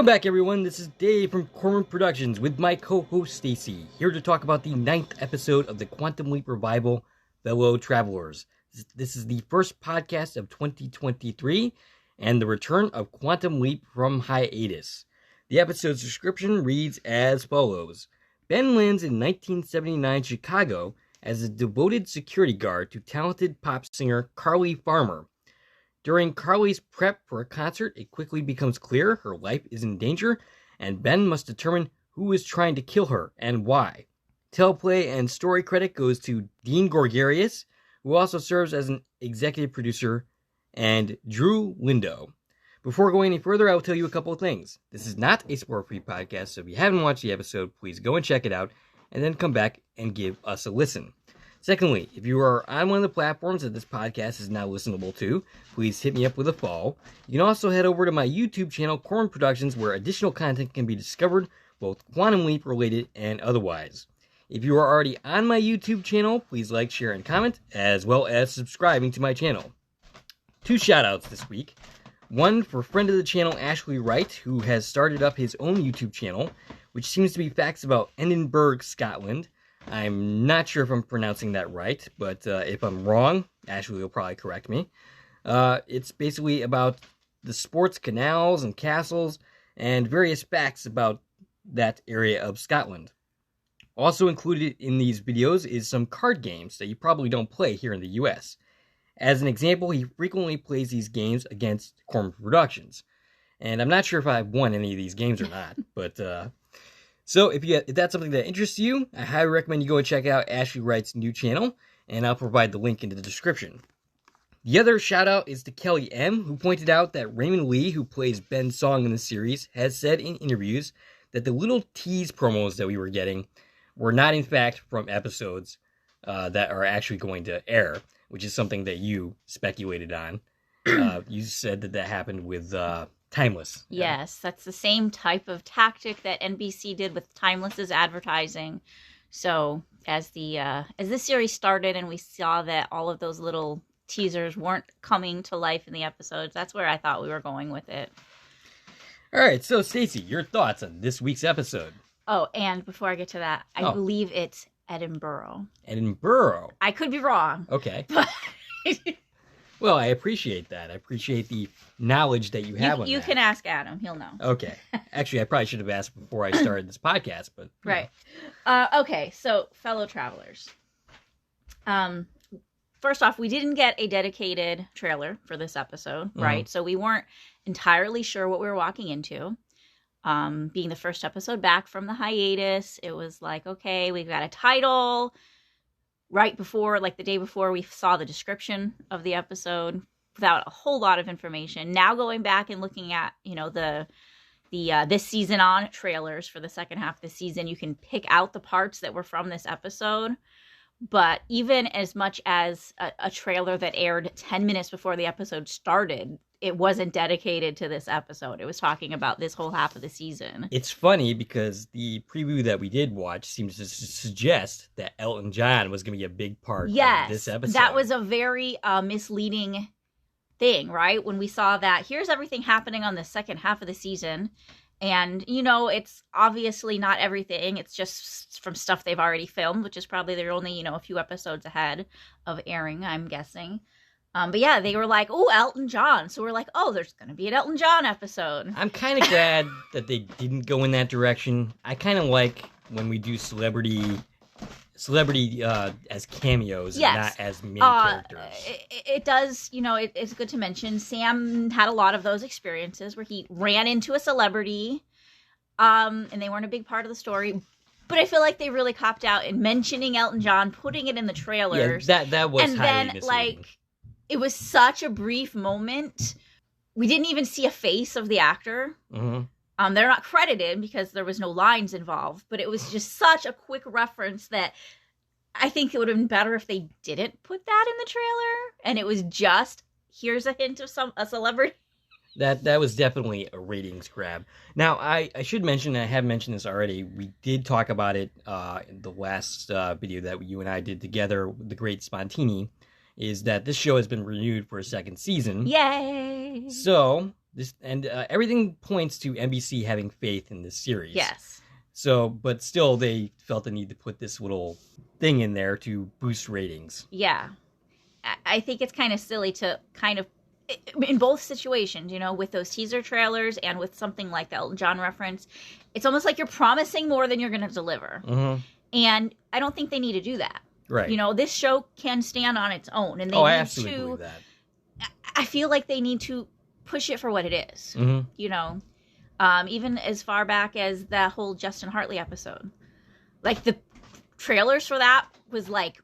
Welcome back, everyone. This is Dave from Corman Productions with my co-host Stacie, here to talk about the 9th episode of the Quantum Leap revival, Fellow Travelers. This is the first podcast of 2023 and the return of Quantum Leap from Haitus. The episode's description reads as follows. Ben lands in 1979 Chicago as a devoted security guard to talented pop singer Carly Farmer. During Carly's prep for a concert, it quickly becomes clear her life is in danger, and Ben must determine who is trying to kill her and why. Teleplay and story credit goes to Dean Gorgarius, who also serves as an executive producer, and Drew Lindo. Before going any further, I will tell you a couple of things. This is not a spoiler-free podcast, so if you haven't watched the episode, please go and check it out, and then come back and give us a listen. Secondly, if you are on one of the platforms that this podcast is now listenable to, please hit me up with a follow. You can also head over to my YouTube channel, Corman Productions, where additional content can be discovered, both Quantum Leap related and otherwise. If you are already on my YouTube channel, please like, share, and comment, as well as subscribing to my channel. 2 shoutouts this week. One for friend of the channel, Ashley Wright, who has started up his own YouTube channel, which seems to be facts about Edinburgh, Scotland. I'm not sure if I'm pronouncing that right, but if I'm wrong, Ashley will probably correct me. It's basically about the sports canals and castles and various facts about that area of Scotland. Also included in these videos is some card games that you probably don't play here in the US. As an example, he frequently plays these games against Corman Productions. And I'm not sure if I've won any of these games or not, but so if that's something that interests you, I highly recommend you go and check out Ashley Wright's new channel, and I'll provide the link in the description. The other shout out is to Kelly M, who pointed out that Raymond Lee, who plays Ben's song in the series, has said in interviews that the little tease promos that we were getting were not in fact from episodes that are actually going to air, which is something that you speculated on. You said that happened with Timeless. Yes, that's the same type of tactic that NBC did with Timeless's advertising. So as this series started and we saw that all of those little teasers weren't coming to life in the episodes, that's where I thought we were going with it. All right, so Stacie, your thoughts on this week's episode? Oh, and before I get to that, I believe it's Edinburgh. Edinburgh. I could be wrong. Okay. But well, I appreciate that. I appreciate the knowledge that you have on that. You can ask Adam. He'll know. Okay. Actually, I probably should have asked before I started this podcast, but... Right. Okay, so fellow travelers. First off, we didn't get a dedicated trailer for this episode, right? So we weren't entirely sure what we were walking into. Being the first episode back from the hiatus, it was like, okay, we've got a title. Right before, like the day before, we saw the description of the episode without a whole lot of information. Now going back and looking at, the this season on trailers for the second half of the season, you can pick out the parts that were from this episode. But even as much as a trailer that aired 10 minutes before the episode started, it wasn't dedicated to this episode. It was talking about this whole half of the season. It's funny because the preview that we did watch seems to suggest that Elton John was going to be a big part of this episode. That was a very misleading thing, right? When we saw that, here's everything happening on the second half of the season. And, it's obviously not everything. It's just from stuff they've already filmed, which is probably they're only, a few episodes ahead of airing, I'm guessing. But yeah, they were like, oh, Elton John. So we're like, oh, there's going to be an Elton John episode. I'm kind of glad that they didn't go in that direction. I kind of like when we do celebrity as cameos and not as main characters. It does, it's good to mention. Sam had a lot of those experiences where he ran into a celebrity and they weren't a big part of the story. But I feel like they really copped out in mentioning Elton John, putting it in the trailers. Yeah, that was and highly then, misleading. It was such a brief moment. We didn't even see a face of the actor. Mm-hmm. They're not credited because there was no lines involved, but it was just such a quick reference that I think it would have been better if they didn't put that in the trailer. And it was just, here's a hint of a celebrity. That was definitely a ratings grab. Now, I should mention, I have mentioned this already, we did talk about it in the last video that you and I did together, The Great Spontini, is that this show has been renewed for a second season. Yay! So, Everything points to NBC having faith in this series. Yes. So, but still, they felt the need to put this little thing in there to boost ratings. Yeah. I think it's kind of silly to kind of, in both situations, you know, with those teaser trailers and with something like the Elton John reference, it's almost like you're promising more than you're going to deliver. Mm-hmm. And I don't think they need to do that. Right. You know, this show can stand on its own. And they I need absolutely believe that. I feel like they need to push it for what it is. Mm-hmm. You know, even as far back as that whole Justin Hartley episode. Like, the trailers for that was like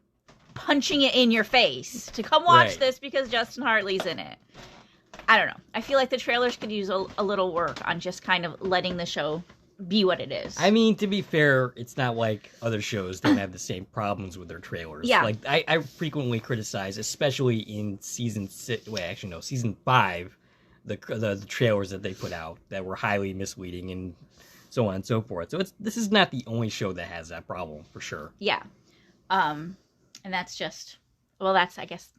punching it in your face to come watch this because Justin Hartley's in it. I don't know. I feel like the trailers could use a little work on just kind of letting the show be what it is. I mean, to be fair, it's not like other shows don't have the same problems with their trailers. Yeah. Like, I frequently criticize, especially in season 5, the trailers that they put out that were highly misleading and so on and so forth. So this is not the only show that has that problem, for sure. Yeah. And that's just, well, that's, I guess,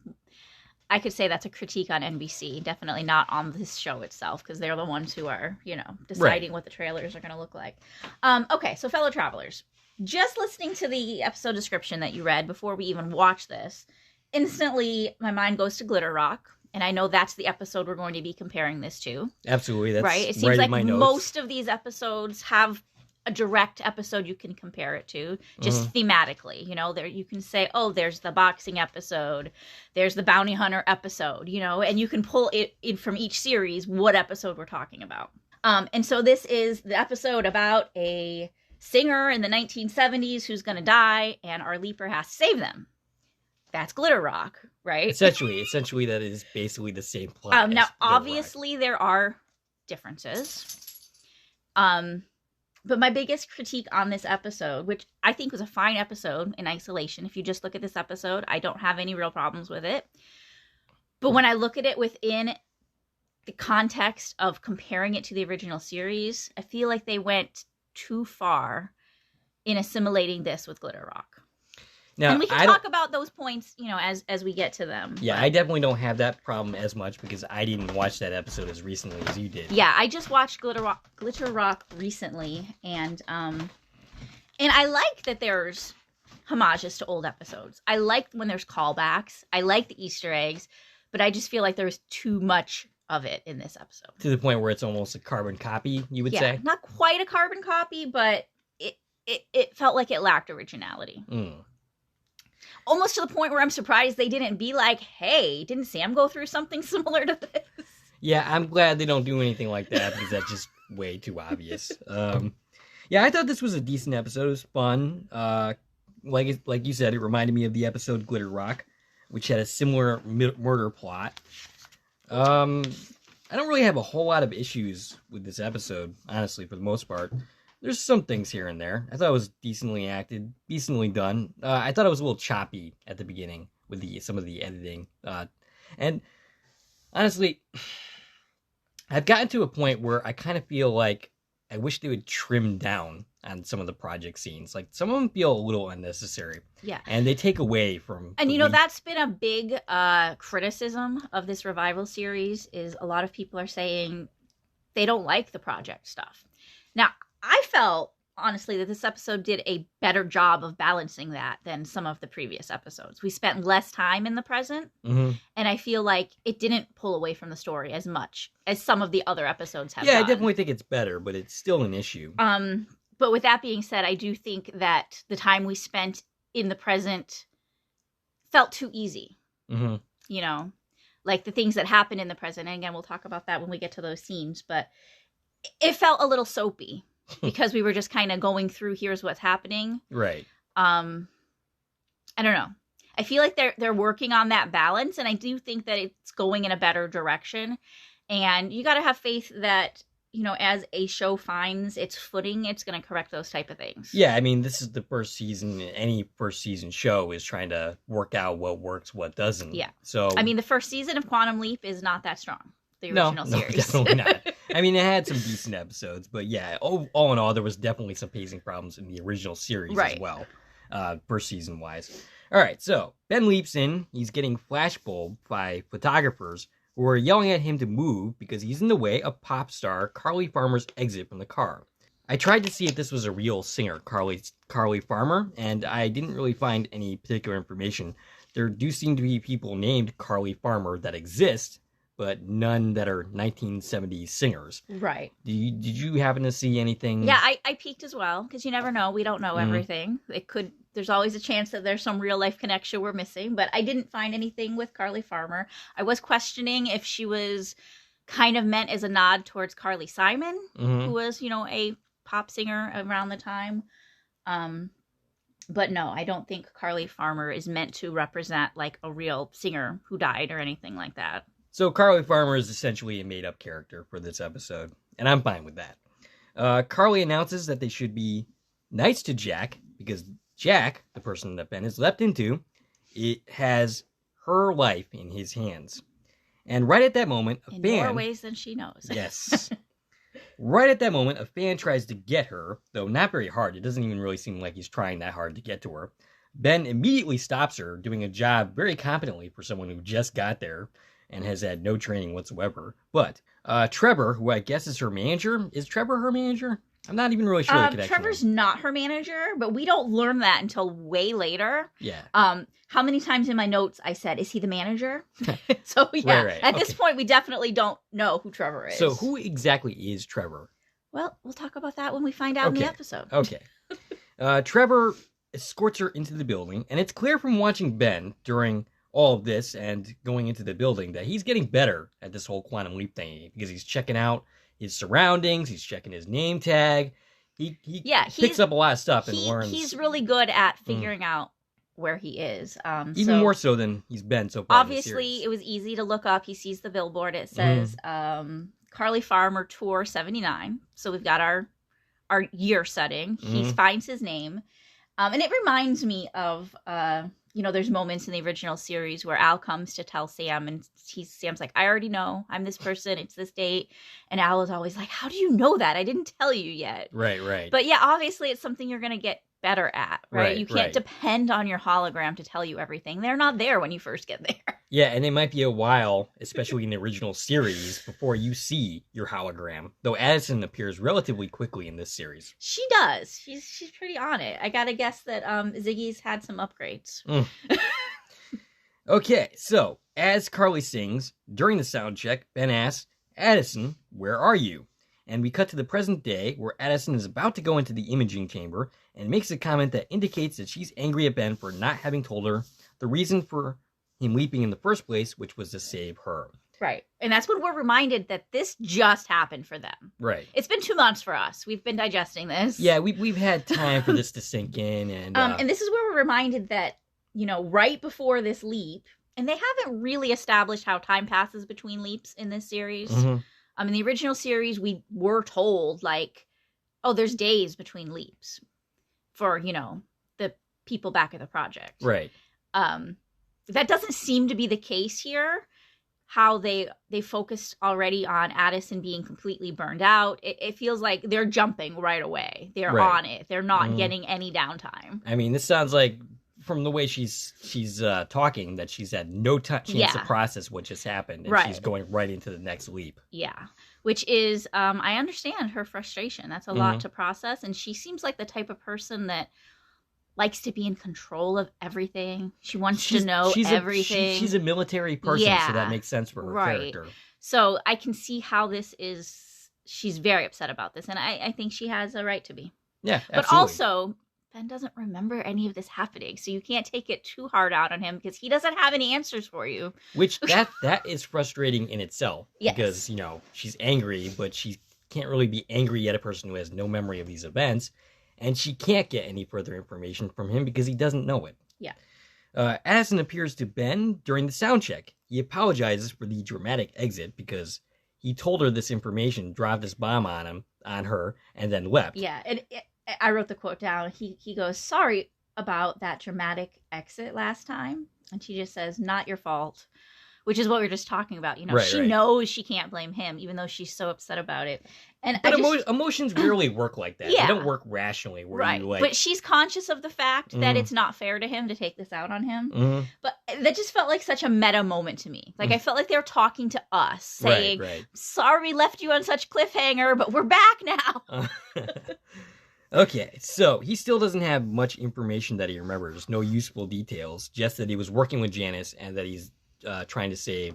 I could say that's a critique on NBC. Definitely not on this show itself, because they're the ones who are, you know, deciding what the trailers are going to look like. Okay, so fellow travelers, just listening to the episode description that you read before we even watch this, instantly my mind goes to Glitter Rock. And I know that's the episode we're going to be comparing this to. Absolutely. That's right. It seems right like most of these episodes have a direct episode you can compare it to, just thematically. You know, there you can say, oh, there's the boxing episode, there's the bounty hunter episode, you know, and you can pull it in from each series what episode we're talking about. And so this is the episode about a singer in the 1970s who's going to die, and our leaper has to save them. That's Glitter Rock, right? Essentially, that is basically the same plot. Now, obviously, there are differences. But my biggest critique on this episode, which I think was a fine episode in isolation, if you just look at this episode, I don't have any real problems with it. But when I look at it within the context of comparing it to the original series, I feel like they went too far in assimilating this with Glitter Rock. Now, and we can talk about those points, you know, as we get to them. Yeah, but I definitely don't have that problem as much because I didn't watch that episode as recently as you did. Yeah, I just watched Glitter Rock recently, and I like that there's homages to old episodes. I like when there's callbacks. I like the Easter eggs, but I just feel like there's too much of it in this episode. To the point where it's almost a carbon copy, you would say? Not quite a carbon copy, but it felt like it lacked originality. Almost to the point where I'm surprised they didn't be like, hey, didn't Sam go through something similar to this? Yeah, I'm glad they don't do anything like that because that's just way too obvious. Yeah, I thought this was a decent episode. It was fun. Like you said, it reminded me of the episode Glitter Rock, which had a similar murder plot. I don't really have a whole lot of issues with this episode, honestly, for the most part. There's some things here and there. I thought it was decently acted, decently done. I thought it was a little choppy at the beginning with some of the editing. And honestly, I've gotten to a point where I kind of feel like I wish they would trim down on some of the project scenes. Like, some of them feel a little unnecessary. Yeah. And they take away from... And, you know, that's been a big criticism of this revival series, is a lot of people are saying they don't like the project stuff. Now, I felt, honestly, that this episode did a better job of balancing that than some of the previous episodes. We spent less time in the present, and I feel like it didn't pull away from the story as much as some of the other episodes have done. I definitely think it's better, but it's still an issue. But with that being said, I do think that the time we spent in the present felt too easy. You know, like the things that happened in the present. And again, we'll talk about that when we get to those scenes. But it felt a little soapy. Because we were just kind of going through, here's what's happening. Right. I don't know. I feel like they're working on that balance, and I do think that it's going in a better direction. And you got to have faith that, you know, as a show finds its footing, it's going to correct those type of things. Yeah, I mean, this is the first season. Any first season show is trying to work out what works, what doesn't. Yeah. So, I mean, the first season of Quantum Leap is not that strong. The original series. No, definitely not. I mean, it had some decent episodes, but yeah, all in all, there was definitely some pacing problems in the original series as well, first season-wise. All right, so Ben leaps in. He's getting flashbulbed by photographers who who are yelling at him to move because he's in the way of pop star Carly Farmer's exit from the car. I tried to see if this was a real singer, Carly Farmer, and I didn't really find any particular information. There do seem to be people named Carly Farmer that exist, but none that are 1970s singers. Right. Did you happen to see anything? Yeah, I peeked as well, because you never know. We don't know everything. There's always a chance that there's some real life connection we're missing, but I didn't find anything with Carly Farmer. I was questioning if she was kind of meant as a nod towards Carly Simon, who was, a pop singer around the time. But no, I don't think Carly Farmer is meant to represent like a real singer who died or anything like that. So Carly Farmer is essentially a made-up character for this episode, and I'm fine with that. Carly announces that they should be nice to Jack, because Jack, the person that Ben has leapt into, it has her life in his hands. And right at that moment, a fan... In more ways than she knows. Yes. Right at that moment, a fan tries to get her, though not very hard. It doesn't even really seem like he's trying that hard to get to her. Ben immediately stops her, doing a job very competently for someone who just got there and has had no training whatsoever. But Trevor, who I guess is her manager, is Trevor her manager? I'm not even really sure the connection. Trevor's not her manager, but we don't learn that until way later. Yeah. How many times in my notes I said, is he the manager? So yeah, right. At this point we definitely don't know who Trevor is. So who exactly is Trevor? Well, we'll talk about that when we find out in the episode. Okay. Trevor escorts her into the building, and it's clear from watching Ben during all of this and going into the building that he's getting better at this whole quantum leap thing, because he's checking out his surroundings, he's checking his name tag. He picks up a lot of stuff and learns. He's really good at figuring out where he is. Even more so than he's been so far. Obviously, it was easy to look up. He sees the billboard. It says Carly Farmer Tour 79. So we've got our year setting. He finds his name. And it reminds me of, there's moments in the original series where Al comes to tell Sam, and Sam's like, I already know. I'm this person. It's this date. And Al is always like, how do you know that? I didn't tell you yet. Right. But yeah, obviously it's something you're going to get better at, right? You can't depend on your hologram to tell you everything. They're not there when you first get there. Yeah, and it might be a while, especially in the original series, before you see your hologram. Though Addison appears relatively quickly in this series. She does. She's pretty on it. I gotta guess that Ziggy's had some upgrades. Okay, so as Carly sings, during the sound check, Ben asks, Addison, where are you? And we cut to the present day, where Addison is about to go into the imaging chamber and makes a comment that indicates that she's angry at Ben for not having told her the reason for him leaping in the first place, which was to save her. Right. And that's when we're reminded that this just happened for them. Right. It's been 2 months for us. We've been digesting this. Yeah, we've had time for this to sink in. And this is where we're reminded that, right before this leap, and they haven't really established how time passes between leaps in this series. In the original series, we were told, there's days between leaps for, the people back at the project. Right. That doesn't seem to be the case here. How they focused already on Addison being completely burned out. It feels like they're jumping right away. They're on it. They're not getting any downtime. I mean, this sounds like, from the way she's talking, that she's had no chance to process what just happened, and she's going right into the next leap. Yeah, which is, I understand her frustration. That's a lot to process, and she seems like the type of person that likes to be in control of everything. She wants to know everything. She's a military person, so that makes sense for her character. So I can see how she's very upset about this, and I think she has a right to be. Yeah, absolutely. But also, Ben doesn't remember any of this happening, so you can't take it too hard out on him because he doesn't have any answers for you. Which, that is frustrating in itself. Yes. Because, she's angry, but she can't really be angry at a person who has no memory of these events, and she can't get any further information from him because he doesn't know it. Yeah. Addison appears to Ben during the sound check. He apologizes for the dramatic exit because he told her this information, dropped this bomb on her, and then left. Yeah, and I wrote the quote down. He goes, sorry about that dramatic exit last time. And she just says, not your fault. which is what we were just talking about. You know, Right, she right. knows she can't blame him, even though she's so upset about it. And But emotions rarely work like that. Yeah. They don't work rationally. Where right, you like, but she's conscious of the fact that Mhm. it's not fair to him to take this out on him. Mhm. But that just felt like such a meta moment to me. Like, I felt like they were talking to us, saying, right. sorry we left you on such cliffhanger, but we're back now. Okay, so he still doesn't have much information that he remembers. No useful details. Just that he was working with Janice and that he's trying to save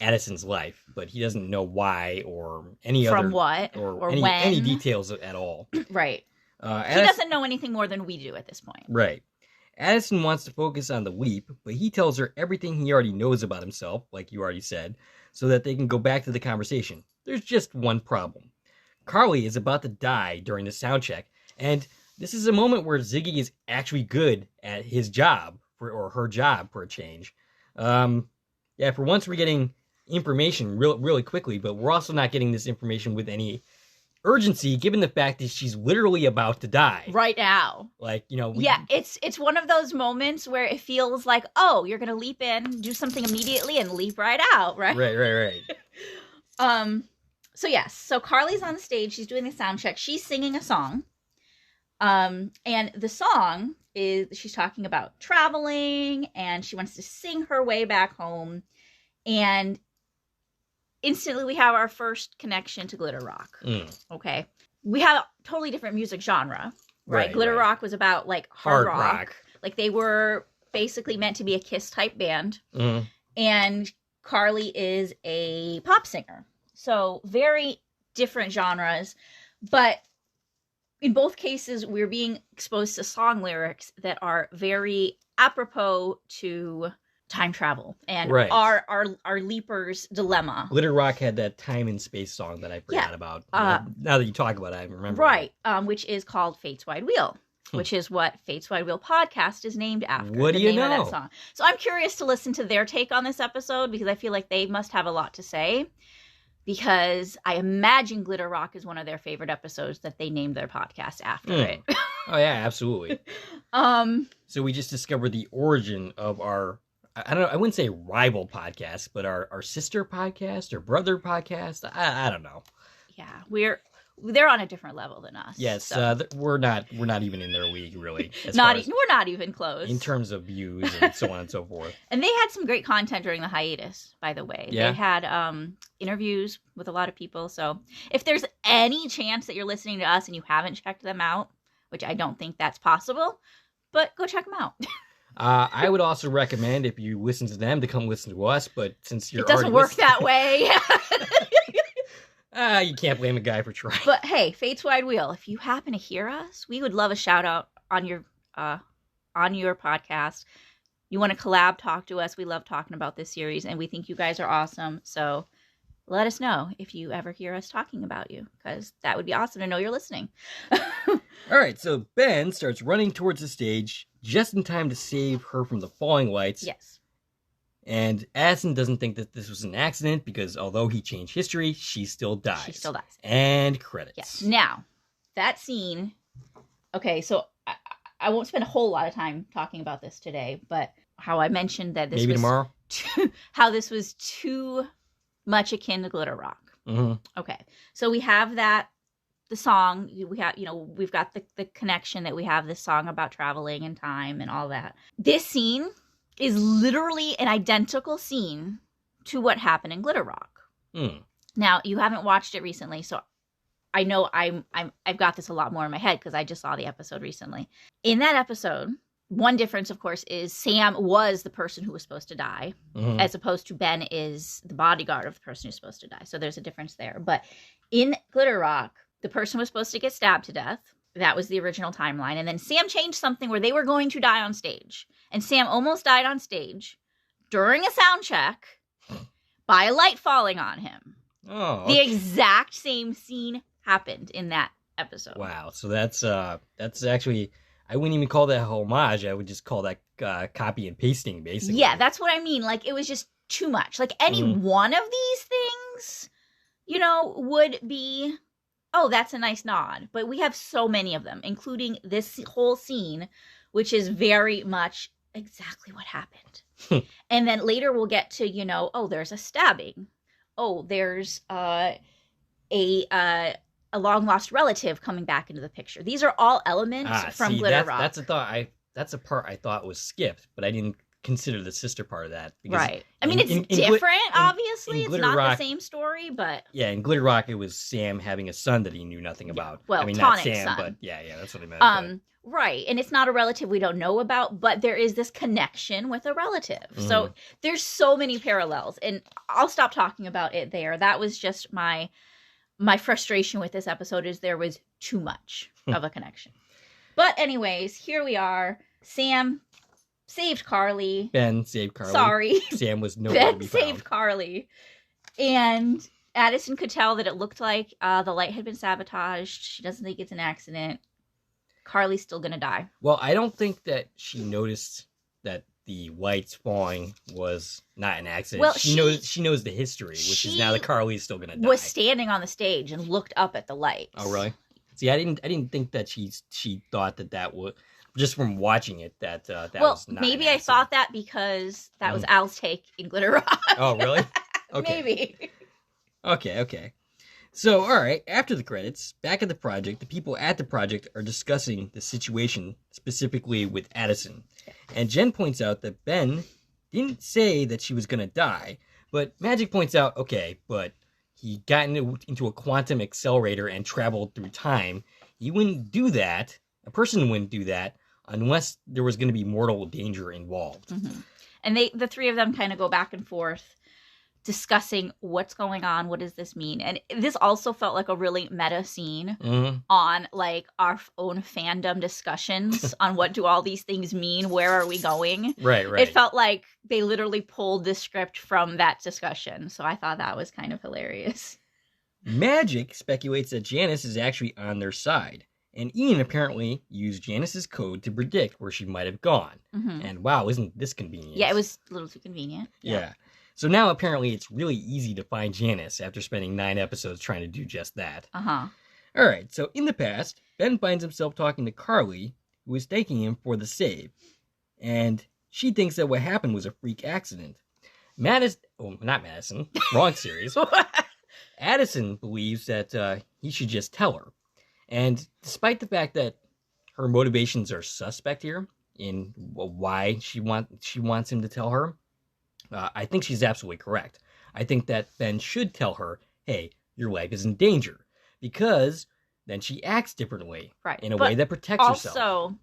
Addison's life, but he doesn't know why or any From other what? or Or any, when? any details at all. Right. He Addison, doesn't know anything more than we do at this point. right. Addison wants to focus on the leap, but he tells her everything he already knows about himself, like you already said, so that they can go back to the conversation. There's just one problem. Carly is about to die during the sound check, and this is a moment where Ziggy is actually good at his job, or her job for a change. Yeah, for once we're getting information really quickly, but we're also not getting this information with any urgency, given the fact that she's literally about to die. Right now. Like, you know... Yeah, it's one of those moments where it feels like, oh, you're going to leap in, do something immediately, and leap right out, right? Right. So yes, so Carly's on the stage, she's doing the sound check, she's singing a song, and the song is, she's talking about traveling, and she wants to sing her way back home, and instantly we have our first connection to Glitter Rock. Okay, we have a totally different music genre, right? Glitter Rock was about like hard rock, like they were basically meant to be a Kiss type band, and Carly is a pop singer. So very different genres, but in both cases, we're being exposed to song lyrics that are very apropos to time travel and our leaper's dilemma. Glitter Rock had that time and space song that I forgot about. Now that you talk about it, I remember. Right, which is called Fate's Wide Wheel, which is what Fate's Wide Wheel podcast is named after. What do you know? Of that song. So I'm curious to listen to their take on this episode because I feel like they must have a lot to say. Because I imagine Glitter Rock is one of their favorite episodes that they named their podcast after it. Oh yeah, absolutely. So we just discovered the origin of our, I wouldn't say rival podcast, but our sister podcast or brother podcast. I don't know. Yeah, they're on a different level than us. Yes, so. We're not even in their league really. We're not even close in terms of views and so on and so forth. And they had some great content during the hiatus, by the way. Yeah. They had interviews with a lot of people. So if there's any chance that you're listening to us and you haven't checked them out, which I don't think that's possible, but go check them out. I would also recommend if you listen to them to come listen to us. But since you're it doesn't work that way. You can't blame a guy for trying. But hey, Fate's Wide Wheel, if you happen to hear us, we would love a shout out on your podcast. You want to collab, talk to us. We love talking about this series and we think you guys are awesome. So let us know if you ever hear us talking about you, because that would be awesome to know you're listening. All right, so Ben starts running towards the stage just in time to save her from the falling lights. Yes. And Addison doesn't think that this was an accident because although he changed history, she still dies. She still dies. And credits. Yes. Now, that scene... Okay, so I won't spend a whole lot of time talking about this today, but how I mentioned that this Maybe was... tomorrow? How this was too much akin to Glitter Rock. Mm-hmm. Okay, so we have the song, we have, we've got the connection that we have this song about traveling and time and all that. This scene is literally an identical scene to what happened in Glitter Rock. Now, you haven't watched it recently, so I know I've got this a lot more in my head because I just saw the episode recently. In that episode, one difference, of course, is Sam was the person who was supposed to die, as opposed to Ben is the bodyguard of the person who's supposed to die. So there's a difference there. But in Glitter Rock, the person was supposed to get stabbed to death. That was the original timeline. And then Sam changed something where they were going to die on stage. And Sam almost died on stage during a sound check by a light falling on him. Oh, okay. The exact same scene happened in that episode. Wow. So that's actually, I wouldn't even call that a homage. I would just call that copy and pasting, basically. Yeah, that's what I mean. Like, it was just too much. Like, any one of these things, would be... Oh, that's a nice nod. But we have so many of them, including this whole scene, which is very much exactly what happened. And then later we'll get to, you know, oh, there's a stabbing. Oh, there's a long lost relative coming back into the picture. These are all elements from Glitter Rock. That's a part I thought was skipped, but I didn't consider the sister part of that. Right. I mean, it's different, obviously. It's not the same story, but... Yeah, in Glitter Rock, it was Sam having a son that he knew nothing about. Well, I mean, Tonic's not Sam, son. but yeah, that's what I meant. Right, and it's not a relative we don't know about, but there is this connection with a relative. Mm-hmm. So there's so many parallels, and I'll stop talking about it there. That was just my frustration with this episode, is there was too much of a connection. But anyways, here we are. Sam saved Carly. Ben saved Carly. Sorry. Sam was nowhere to be found. Ben saved Carly. And Addison could tell that it looked like the light had been sabotaged. She doesn't think it's an accident. Carly's still going to die. Well, I don't think that she noticed that the lights falling was not an accident. Well, she knows the history, which is now that Carly's still going to die. Was standing on the stage and looked up at the lights. Oh, really? See, I didn't think that she thought that was... Just from watching it, that was not. Maybe I thought that because that was Al's take in Glitter Rock. Oh, really? Okay. Maybe. Okay. So, all right. After the credits, back at the project, the people at the project are discussing the situation specifically with Addison, and Jen points out that Ben didn't say that she was going to die, but Magic points out, okay, but he got into a quantum accelerator and traveled through time. He wouldn't do that. A person wouldn't do that unless there was going to be mortal danger involved. Mm-hmm. And the three of them kind of go back and forth discussing what's going on, what does this mean? And this also felt like a really meta scene on like our own fandom discussions on what do all these things mean, where are we going? Right. It felt like they literally pulled the script from that discussion. So I thought that was kind of hilarious. Magic speculates that Janice is actually on their side. And Ian apparently used Janice's code to predict where she might have gone. Mm-hmm. And wow, isn't this convenient? Yeah, it was a little too convenient. Yeah. So now apparently it's really easy to find Janice after spending 9 episodes trying to do just that. Uh-huh. All right, so in the past, Ben finds himself talking to Carly, who is thanking him for the save. And she thinks that what happened was a freak accident. Not Madison. Wrong series. Addison believes that he should just tell her. And despite the fact that her motivations are suspect here in why she wants him to tell her, I think she's absolutely correct. I think that Ben should tell her, hey, your life is in danger, because then she acts differently, right, in a way that protects herself. Also,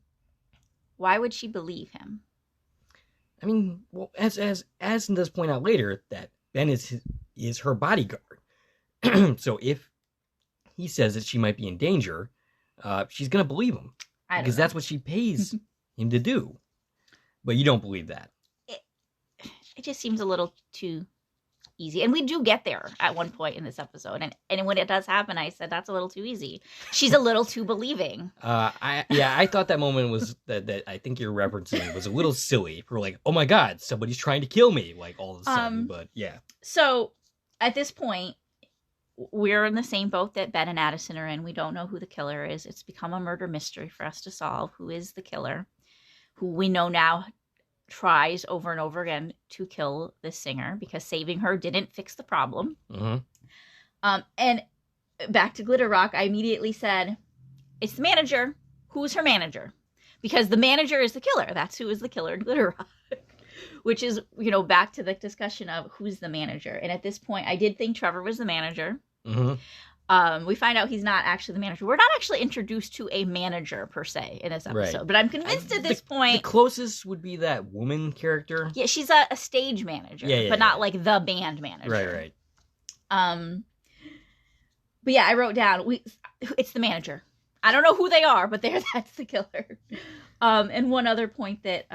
why would she believe him? I mean, well, as Addison does point out later, that Ben is her bodyguard. So if he says that she might be in danger, she's going to believe him. Because that's what she pays him to do. But you don't believe that. It just seems a little too easy. And we do get there at one point in this episode. And when it does happen, I said, that's a little too easy. She's a little too believing. I thought that moment was that I think you're referencing was a little silly. We're like, oh my God, somebody's trying to kill me. Like all of a sudden, but yeah. So at this point, we're in the same boat that Ben and Addison are in. We don't know who the killer is. It's become a murder mystery for us to solve. Who is the killer? Who we know now tries over and over again to kill this singer because saving her didn't fix the problem. Mm-hmm. And back to Glitter Rock, I immediately said, it's the manager. Who's her manager? Because the manager is the killer. That's who is the killer in Glitter Rock. Which is, back to the discussion of who's the manager. And at this point, I did think Trevor was the manager. Mm-hmm. We find out he's not actually the manager. We're not actually introduced to a manager, per se, in this episode. Right. But I'm convinced at this point... The closest would be that woman character. Yeah, she's a stage manager, but not like the band manager. Right. But yeah, I wrote down, it's the manager. I don't know who they are, but that's the killer. And one other point that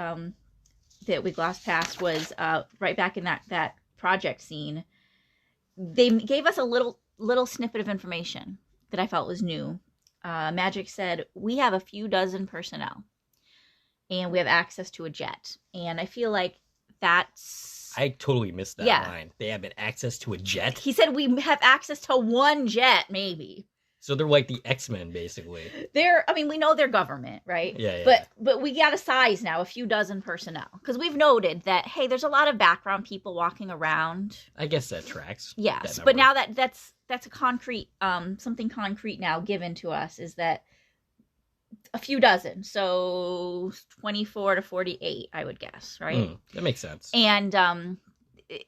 we glossed past was right back in that project scene, they gave us a little snippet of information that I felt was new. Magic said, we have a few dozen personnel and we have access to a jet. And I feel like I totally missed that line. They have access to a jet? He said we have access to one jet, maybe. So they're like the X-Men, basically. We know they're government, right? Yeah. But we got a size now, a few dozen personnel. Because we've noted that, hey, there's a lot of background people walking around. I guess that tracks. Yes, but now that's a concrete, something concrete now given to us is that a few dozen. So 24 to 48, I would guess, right? That makes sense. And,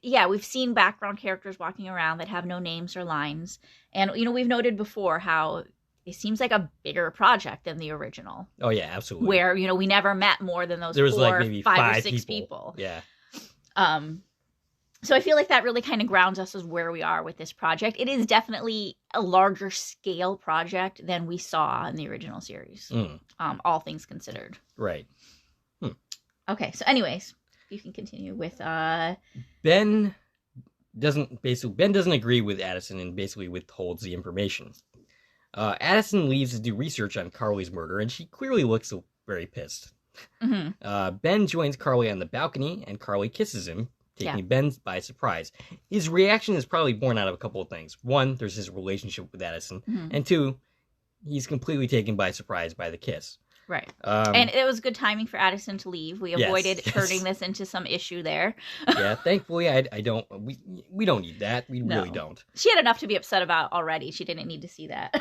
yeah, we've seen background characters walking around that have no names or lines. And, we've noted before how it seems like a bigger project than the original. Oh, yeah, absolutely. Where, we never met more than those there was like maybe five or six people. Yeah. So I feel like that really kind of grounds us as where we are with this project. It is definitely a larger scale project than we saw in the original series. All things considered. Right. Okay, so anyways, you can continue with Ben doesn't agree with Addison and basically withholds the information. Addison leaves to do research on Carly's murder, and she clearly looks very pissed. Ben joins Carly on the balcony, and Carly kisses him, taking Ben by surprise. His reaction is probably born out of a couple of things. One, there's his relationship with Addison, and two, he's completely taken by surprise by the kiss. Right. And it was good timing for Addison to leave. We avoided turning this into some issue there. Yeah, thankfully, we don't need that. We really don't. She had enough to be upset about already. She didn't need to see that.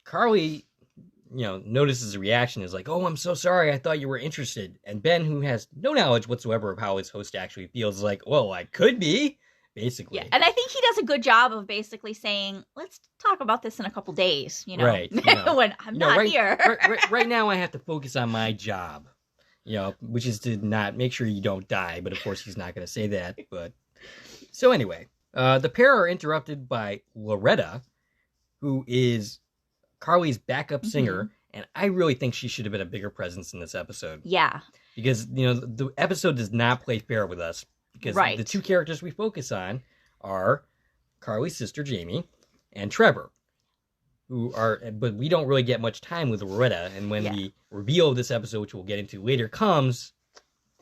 Carly, notices the reaction, is like, "Oh, I'm so sorry. I thought you were interested." And Ben, who has no knowledge whatsoever of how his host actually feels, is like, "Well, I could be." Basically. Yeah, and I think he does a good job of basically saying, let's talk about this in a couple days, Right. when I'm not here. right now I have to focus on my job, which is to not make sure you don't die. But of course he's not going to say that. But so anyway, the pair are interrupted by Loretta, who is Carly's backup singer. And I really think she should have been a bigger presence in this episode. Yeah. Because, the episode does not play fair with us. Because the two characters we focus on are Carly's sister, Jamie, and Trevor, but we don't really get much time with Loretta. And when the reveal of this episode, which we'll get into later, comes,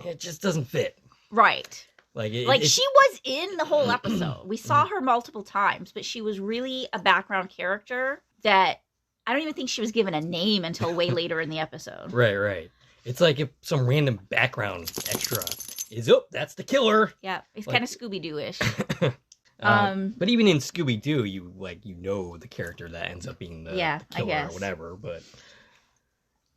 it just doesn't fit. Right. She was in the whole episode. We saw her multiple times, but she was really a background character that I don't even think she was given a name until way later in the episode. Right. It's like if some random background extra is, that's the killer. Yeah, it's kind of Scooby-Doo-ish. But even in Scooby-Doo, you the character that ends up being the killer or whatever. But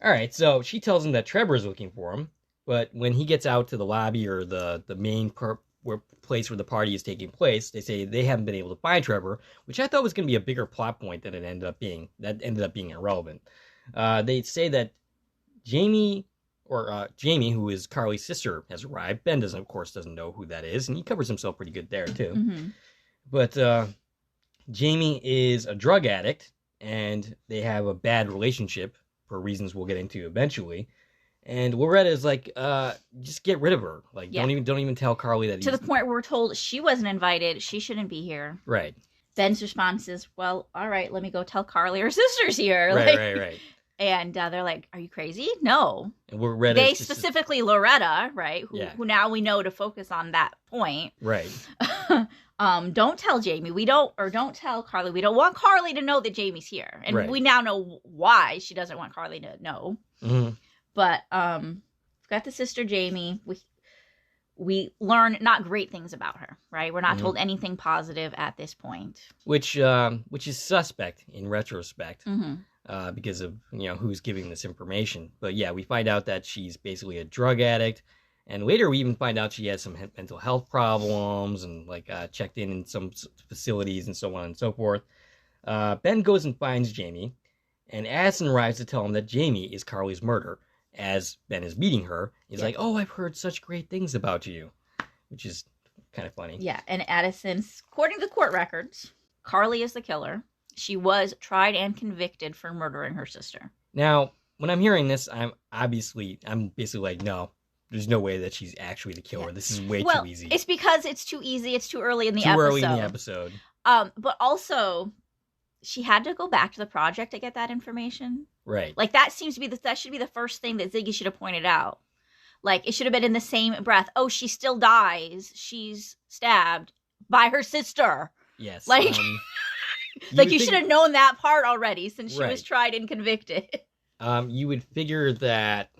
all right, so she tells him that Trevor's looking for him, but when he gets out to the lobby or the main place where the party is taking place, they say they haven't been able to find Trevor, which I thought was going to be a bigger plot point than it ended up being. That ended up being irrelevant. They say that Jamie, who is Carly's sister, has arrived. Ben doesn't know who that is, and he covers himself pretty good there, too. But Jamie is a drug addict, and they have a bad relationship for reasons we'll get into eventually. And Loretta is like, just get rid of her. Don't even tell Carly that to the point where we're told she wasn't invited, she shouldn't be here. Right. Ben's response is, well, all right, let me go tell Carly her sister's here. Right. And they're like, are you crazy? No. And Loretta, they specifically Loretta, right? Who now we know to focus on that point. Right. Don't tell Jamie. Don't tell Carly. We don't want Carly to know that Jamie's here. And we now know why she doesn't want Carly to know. But we've got the sister Jamie. We learn not great things about her, right? We're not told anything positive at this point. Which is suspect in retrospect. Because of who's giving this information. But yeah, we find out that she's basically a drug addict, and later we even find out she has some mental health problems and checked in some facilities and so on and so forth. Ben goes and finds Jamie, and Addison arrives to tell him that Jamie is Carly's murderer. As Ben is meeting her, he's like, "Oh, I've heard such great things about you," which is kind of funny. Yeah, and Addison's, according to the court records, Carly is the killer. She was tried and convicted for murdering her sister. Now, when I'm hearing this, I'm basically like, no, there's no way that she's actually the killer. This is way too easy. It's because it's too easy. It's too early in the episode. But also, she had to go back to the project to get that information. Right. That seems to be that should be the first thing that Ziggy should have pointed out. It should have been in the same breath. Oh, she still dies. She's stabbed by her sister. Yes. Like, you should have known that part already since she Right. was tried and convicted. You would figure that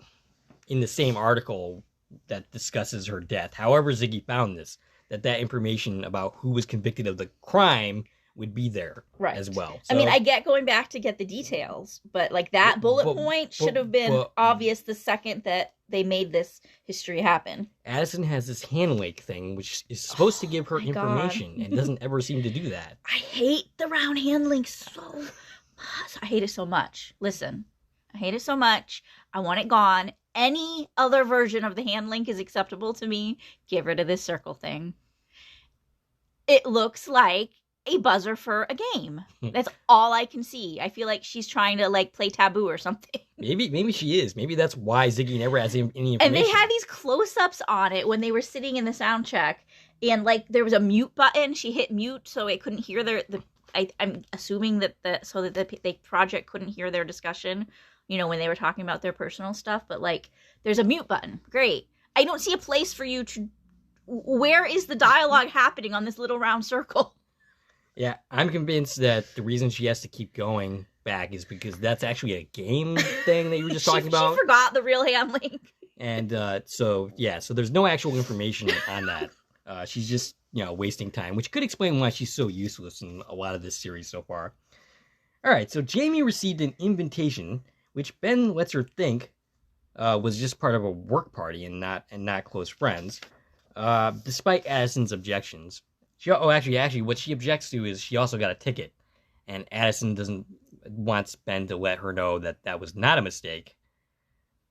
in the same article that discusses her death, however Ziggy found this, that information about who was convicted of the crime would be there as well. So, I mean, I get going back to get the details, but like that bullet point should have been obvious the second that they made this history happen. Addison has this hand lake thing, which is supposed to give her information and doesn't ever seem to do that. I hate the round hand link so much. I hate it so much. Listen, I hate it so much. I want it gone. Any other version of the hand link is acceptable to me. Get rid of this circle thing. It looks like a buzzer for a game. That's all I can see. I feel like she's trying to like play Taboo or something. Maybe she is. Maybe that's why Ziggy never has any information. And they had these close-ups on it when they were sitting in the sound check, and like there was a mute button. She hit mute so it couldn't hear I'm assuming that the project couldn't hear their discussion, you know, when they were talking about their personal stuff. But like, there's a mute button. Great. I don't see a place for you to. Where is the dialogue happening on this little round circle? Yeah, I'm convinced that the reason she has to keep going back is because that's actually a game thing that you were just talking about. She forgot the real hand link. And so there's no actual information on that. She's just, wasting time, which could explain why she's so useless in a lot of this series so far. All right, so Jamie received an invitation, which Ben lets her think was just part of a work party and not close friends, despite Addison's objections. Actually, what she objects to is she also got a ticket, and Addison wants Ben to let her know that was not a mistake.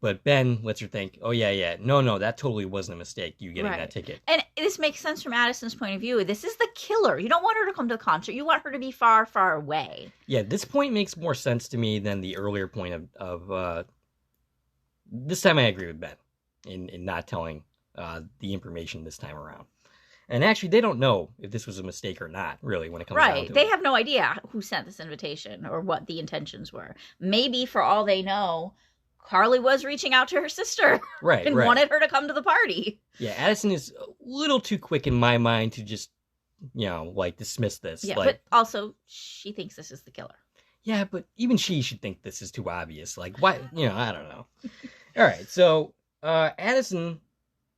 But Ben lets her think, oh, yeah, no, that totally wasn't a mistake, you getting that ticket. And this makes sense from Addison's point of view. This is the killer. You don't want her to come to the concert. You want her to be far, far away. Yeah, this point makes more sense to me than the earlier point of this time I agree with Ben in not telling the information this time around. And actually, they don't know if this was a mistake or not, really, when it comes down to it. They have no idea who sent this invitation or what the intentions were. Maybe, for all they know, Carly was reaching out to her sister and wanted her to come to the party. Yeah, Addison is a little too quick in my mind to just, dismiss this. Yeah, but also, she thinks this is the killer. Yeah, but even she should think this is too obvious. Like, why? I don't know. All right, so Addison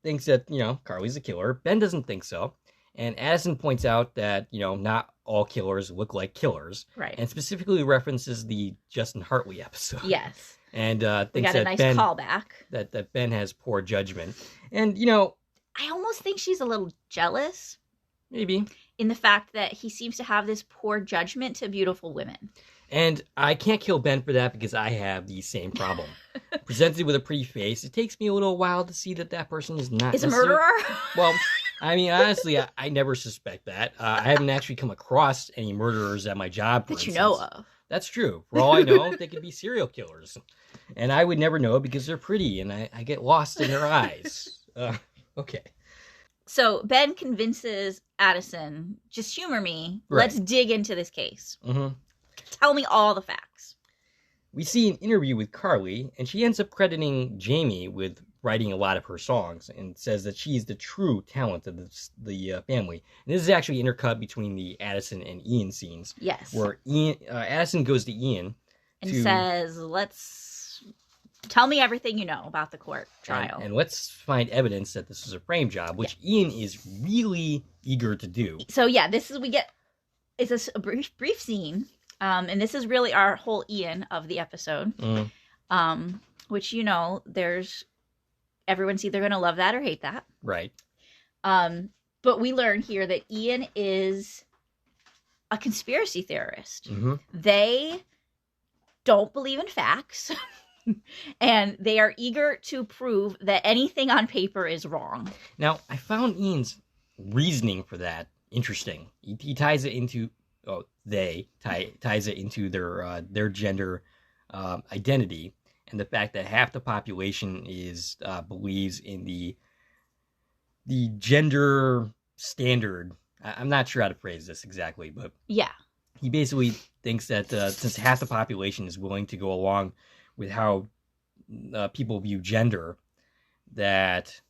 thinks that, Carly's a killer. Ben doesn't think so. And Addison points out that, not all killers look like killers. Right. And specifically references the Justin Hartley episode. Yes. And thinks we got a nice callback. That Ben has poor judgment. And, I almost think she's a little jealous. Maybe. In the fact that he seems to have this poor judgment to beautiful women. And I can't kill Ben for that because I have the same problem. Presented with a pretty face, it takes me a little while to see that person is not... Is a murderer? Well, I mean, honestly, I never suspect that. I haven't actually come across any murderers at my job, for instance. You know of. That's true. For all I know, they could be serial killers. And I would never know because they're pretty and I get lost in their eyes. Okay. So Ben convinces Addison, just humor me. Right. Let's dig into this case. Mm-hmm. Tell me all the facts. We see an interview with Carly, and she ends up crediting Jamie with writing a lot of her songs and says that she's the true talent of the family. And this is actually intercut between the Addison and Ian scenes. Yes. Where Addison goes to Ian and says, let's tell me everything you know about the court trial. And let's find evidence that this was a frame job, which Ian is really eager to do. So yeah, it's a brief scene. And this is really our whole Ian of the episode, which, everyone's either going to love that or hate that. Right. But we learn here that Ian is a conspiracy theorist. Mm-hmm. They don't believe in facts, and they are eager to prove that anything on paper is wrong. Now, I found Ian's reasoning for that interesting. He ties it into... ties it into their gender identity and the fact that half the population believes in the gender standard. I'm not sure how to phrase this exactly, but yeah, he basically thinks that since half the population is willing to go along with how people view gender, that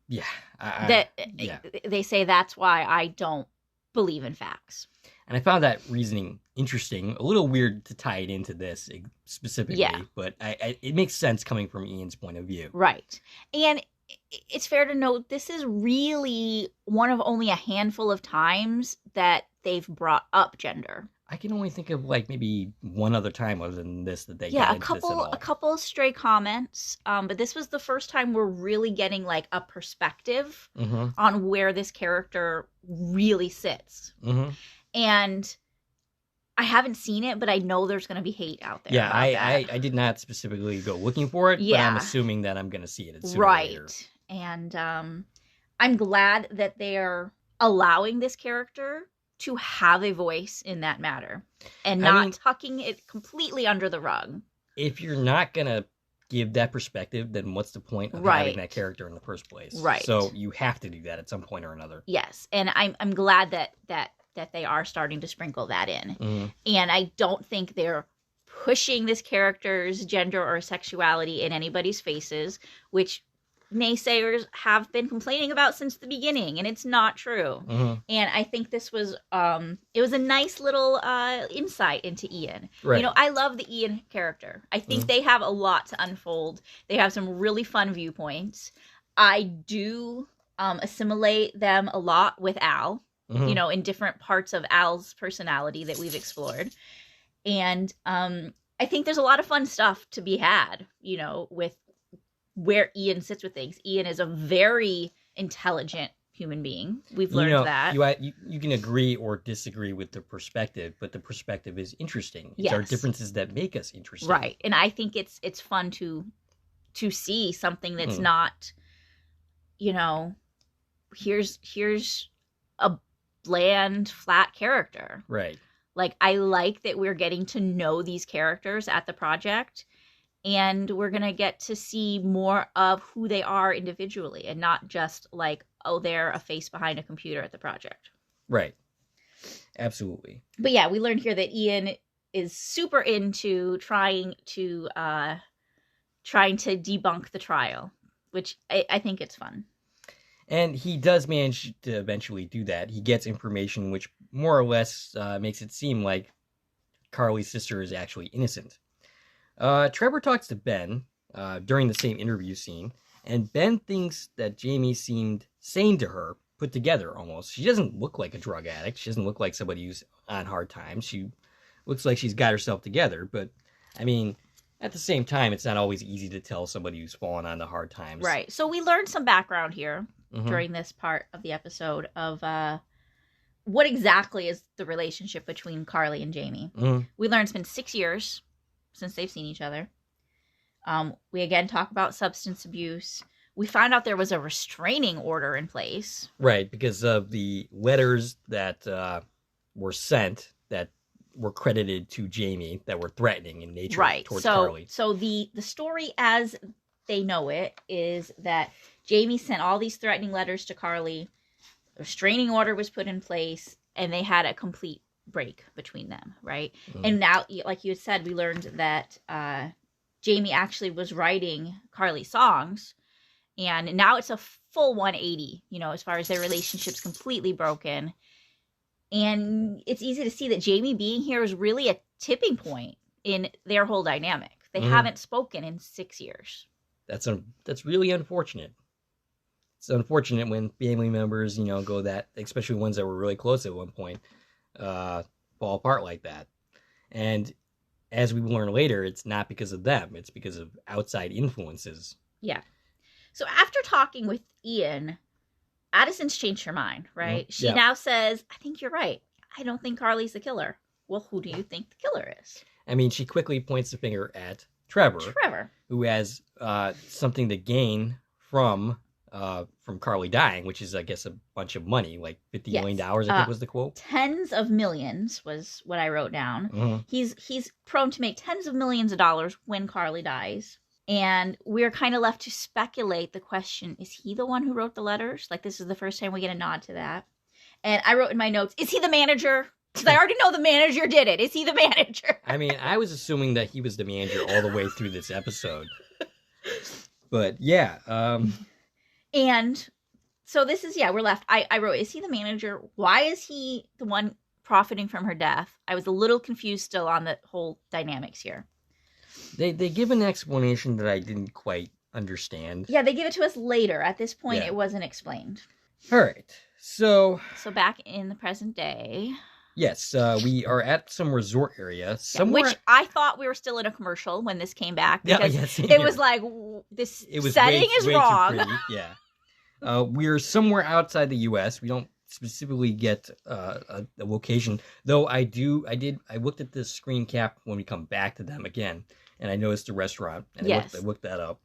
they say that's why I don't believe in facts. And I found that reasoning interesting. A little weird to tie it into this specifically, but it makes sense coming from Ian's point of view. Right. And it's fair to note this is really one of only a handful of times that they've brought up gender. I can only think of like maybe one other time other than this that they got into this at all. A couple of stray comments, but this was the first time we're really getting like a perspective on where this character really sits. And I haven't seen it, but I know there's going to be hate out there. Yeah, I did not specifically go looking for it, but I'm assuming that I'm going to see it sooner or later. And I'm glad that they're allowing this character to have a voice in that matter and not tucking it completely under the rug. If you're not going to give that perspective, then what's the point of having that character in the first place? Right. So you have to do that at some point or another. Yes, and I'm glad that they are starting to sprinkle that in. And I don't think they're pushing this character's gender or sexuality in anybody's faces, which naysayers have been complaining about since the beginning, and it's not true. And I think this was it was a nice little insight into Ian. Right. You know, I love the Ian character. I think they have a lot to unfold. They have some really fun viewpoints. I do assimilate them a lot with Al, you know, in different parts of Al's personality that we've explored. And I think there's a lot of fun stuff to be had, you know, with where Ian sits with things. Ian is a very intelligent human being. We've learned that. You can agree or disagree with the perspective, but the perspective is interesting. It's our differences that make us interesting. Right. And I think it's fun to see something that's not, you know, here's a bland, flat character. Right. Like, I like that we're getting to know these characters at the project, and we're going to get to see more of who they are individually and not just like, oh, they're a face behind a computer at the project. Right. Absolutely. But yeah, we learned here that Ian is super into trying to debunk the trial, which I think it's fun. And he does manage to eventually do that. He gets information which more or less makes it seem like Carly's sister is actually innocent. Trevor talks to Ben during the same interview scene, and Ben thinks that Jamie seemed sane to her, put together almost. She doesn't look like a drug addict. She doesn't look like somebody who's on hard times. She looks like she's got herself together, but, I mean, at the same time, it's not always easy to tell somebody who's fallen on the hard times. Right. So we learned some background here during this part of the episode of what exactly is the relationship between Carly and Jamie. We learned it's been 6 years since they've seen each other. We again talk about substance abuse. We found out there was a restraining order in place. Right, because of the letters that were sent that were credited to Jamie that were threatening in nature towards Carly. So the story as they know it is that Jamie sent all these threatening letters to Carly. A restraining order was put in place, and they had a complete break between them, right? And now, like you had said, we learned that Jamie actually was writing Carly's songs, and now it's a full 180, you know, as far as their relationship's completely broken. And it's easy to see that Jamie being here is really a tipping point in their whole dynamic. They haven't spoken in 6 years. That's really unfortunate. It's unfortunate when family members, you know, go that, especially ones that were really close at one point, fall apart like that. And as we learn later, it's not because of them. It's because of outside influences. Yeah. So after talking with Ian, Addison's changed her mind, right? She now says, I think you're right. I don't think Carly's the killer. Well, who do you think the killer is? I mean, she quickly points the finger at Trevor. Who has something to gain from Carly dying, which is, I guess, a bunch of money, like $50 million, I think was the quote. Tens of millions was what I wrote down. He's prone to make tens of millions of dollars when Carly dies. And we're kind of left to speculate the question, is he the one who wrote the letters? Like, this is the first time we get a nod to that. And I wrote in my notes, is he the manager? Because I already know the manager did it. Is he the manager? I mean, I was assuming that he was the manager all the way through this episode. But, yeah. And so this is, we're left. I wrote, is he the manager? Why is he the one profiting from her death. I was a little confused still on the whole dynamics here. They give an explanation that I didn't quite understand. Yeah, they give it to us later. At this point, It wasn't explained. All right. So back in the present day. Yes, we are at some resort area somewhere. Which I thought we were still in a commercial when this came back. Because it was like, this setting is wrong. Too pretty. Yeah. We're somewhere outside the U.S. We don't specifically get a location. Though I looked at this screen cap when we come back to them again. And I noticed the restaurant. And I looked that up.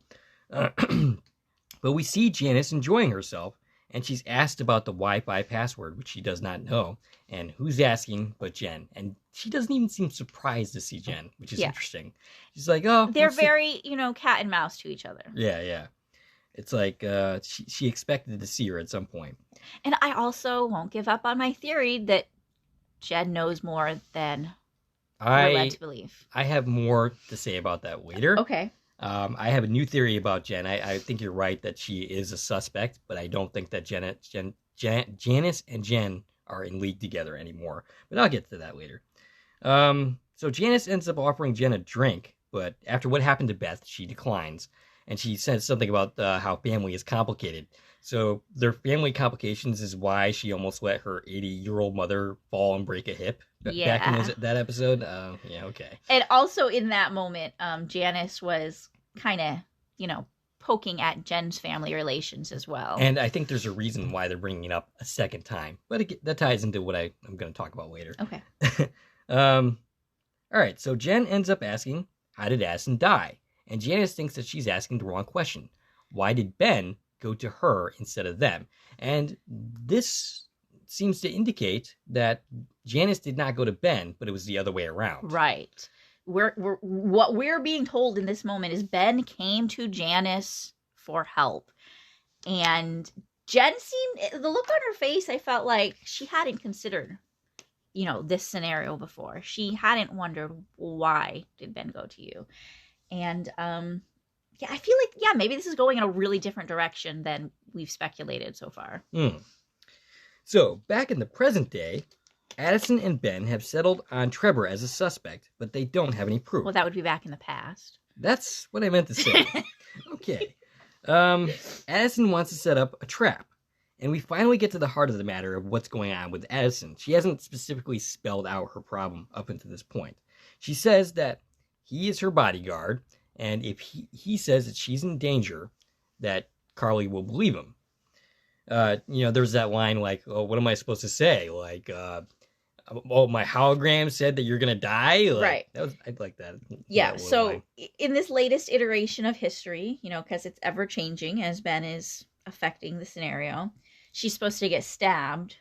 But we see Janice enjoying herself. And she's asked about the Wi-Fi password, which she does not know. And who's asking but Jen? And she doesn't even seem surprised to see Jen, which is interesting. She's like, oh. They're very, cat and mouse to each other. Yeah. It's like she expected to see her at some point. And I also won't give up on my theory that Jen knows more than we're led to believe. I have more to say about that later. Okay. I have a new theory about Jen. I think you're right that she is a suspect, but I don't think that Janice and Jen are in league together anymore. But I'll get to that later. So Janice ends up offering Jen a drink, but after what happened to Beth, she declines. And she says something about how family is complicated. So their family complications is why she almost let her 80-year-old mother fall and break a hip back in that episode. Okay. And also in that moment, Janice was kind of, poking at Jen's family relations as well. And I think there's a reason why they're bringing it up a second time. But that ties into what I'm going to talk about later. Okay. All right, so Jen ends up asking, how did Addison die? And Janice thinks that she's asking the wrong question. Why did Ben go to her instead of them? And this seems to indicate that Janice did not go to Ben, but it was the other way around. Right. What we're being told in this moment is Ben came to Janice for help. And Jen seemed, the look on her face, I felt like she hadn't considered, this scenario before. She hadn't wondered, why did Ben go to you? And, I feel like, maybe this is going in a really different direction than we've speculated so far. So, back in the present day, Addison and Ben have settled on Trevor as a suspect, but they don't have any proof. Well, that would be back in the past. That's what I meant to say. Okay. Addison wants to set up a trap. And we finally get to the heart of the matter of what's going on with Addison. She hasn't specifically spelled out her problem up until this point. She says that he is her bodyguard, and if he says that she's in danger, that Carly will believe him. There's that line like, oh, what am I supposed to say? Like, my hologram said that you're going to die? Like, right. I'd like that. Yeah, so in this latest iteration of history, because it's ever-changing as Ben is affecting the scenario, she's supposed to get stabbed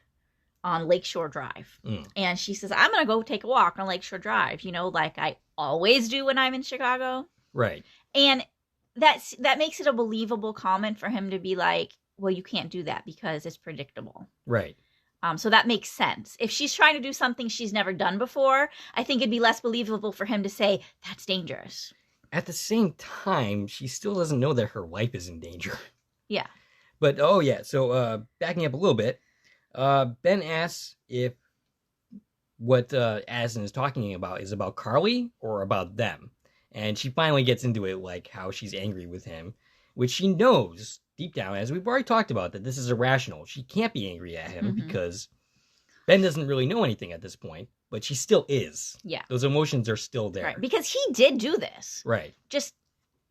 on Lakeshore Drive. And she says, I'm going to go take a walk on Lakeshore Drive, like I always do when I'm in Chicago. Right. And that makes it a believable comment for him to be like, well, you can't do that because it's predictable. Right. So that makes sense. If she's trying to do something she's never done before, I think it'd be less believable for him to say, that's dangerous. At the same time, she still doesn't know that her life is in danger. Yeah. But, so backing up a little bit, Ben asks if what Addison is talking about is about Carly or about them. And she finally gets into it, like how she's angry with him, which she knows deep down, as we've already talked about, that this is irrational. She can't be angry at him because Ben doesn't really know anything at this point, but she still is. Yeah. Those emotions are still there. Right. Because he did do this. Right. Just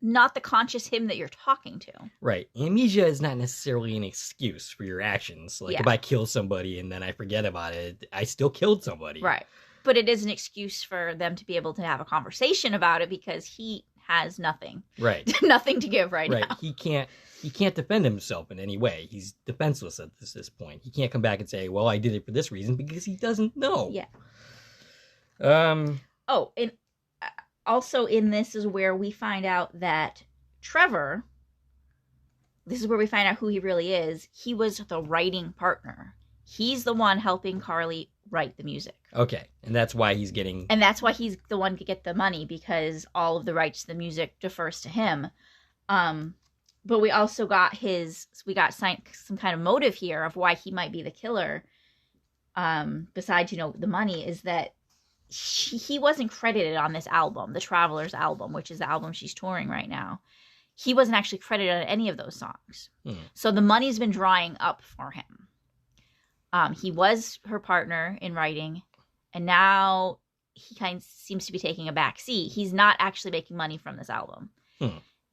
not the conscious him that you're talking to. Right. Amnesia is not necessarily an excuse for your actions. Like, if I kill somebody and then I forget about it, I still killed somebody. Right. But it is an excuse for them to be able to have a conversation about it because he has nothing. Right. Nothing to give right now. He can't defend himself in any way. He's defenseless at this point. He can't come back and say, well, I did it for this reason, because he doesn't know. Yeah. Oh, and also in this is where we find out that Trevor, this is where we find out who he really is. He was the writing partner. He's the one helping Carly write the music. Okay, and that's why he's getting... And that's why he's the one to get the money, because all of the rights to the music defers to him. But we also got some kind of motive here of why he might be the killer. besides, the money, is that he wasn't credited on this album, the Travelers album, which is the album she's touring right now. He wasn't actually credited on any of those songs. So the money's been drying up for him. He was her partner in writing, and now he kind of seems to be taking a back seat. He's not actually making money from this album.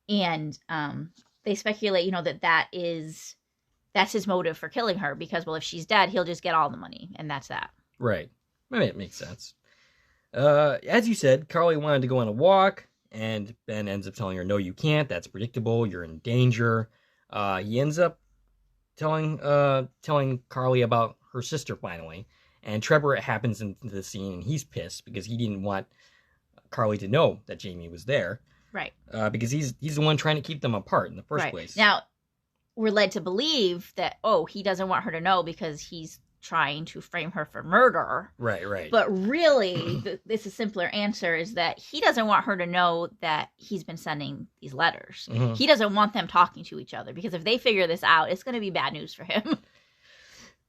And they speculate, that's his motive for killing her, because, well, if she's dead, he'll just get all the money, and that's that. Right. I mean, it makes sense. As you said, Carly wanted to go on a walk, and Ben ends up telling her, no, you can't. That's predictable. You're in danger. He ends up telling Carly about her sister finally. And Trevor happens into the scene, and he's pissed because he didn't want Carly to know that Jamie was there. Right. Because he's the one trying to keep them apart in the first place. Now, we're led to believe that, he doesn't want her to know because he's trying to frame her for murder. Right. But really, this is simpler answer is that he doesn't want her to know that he's been sending these letters. He doesn't want them talking to each other, because if they figure this out, it's going to be bad news for him.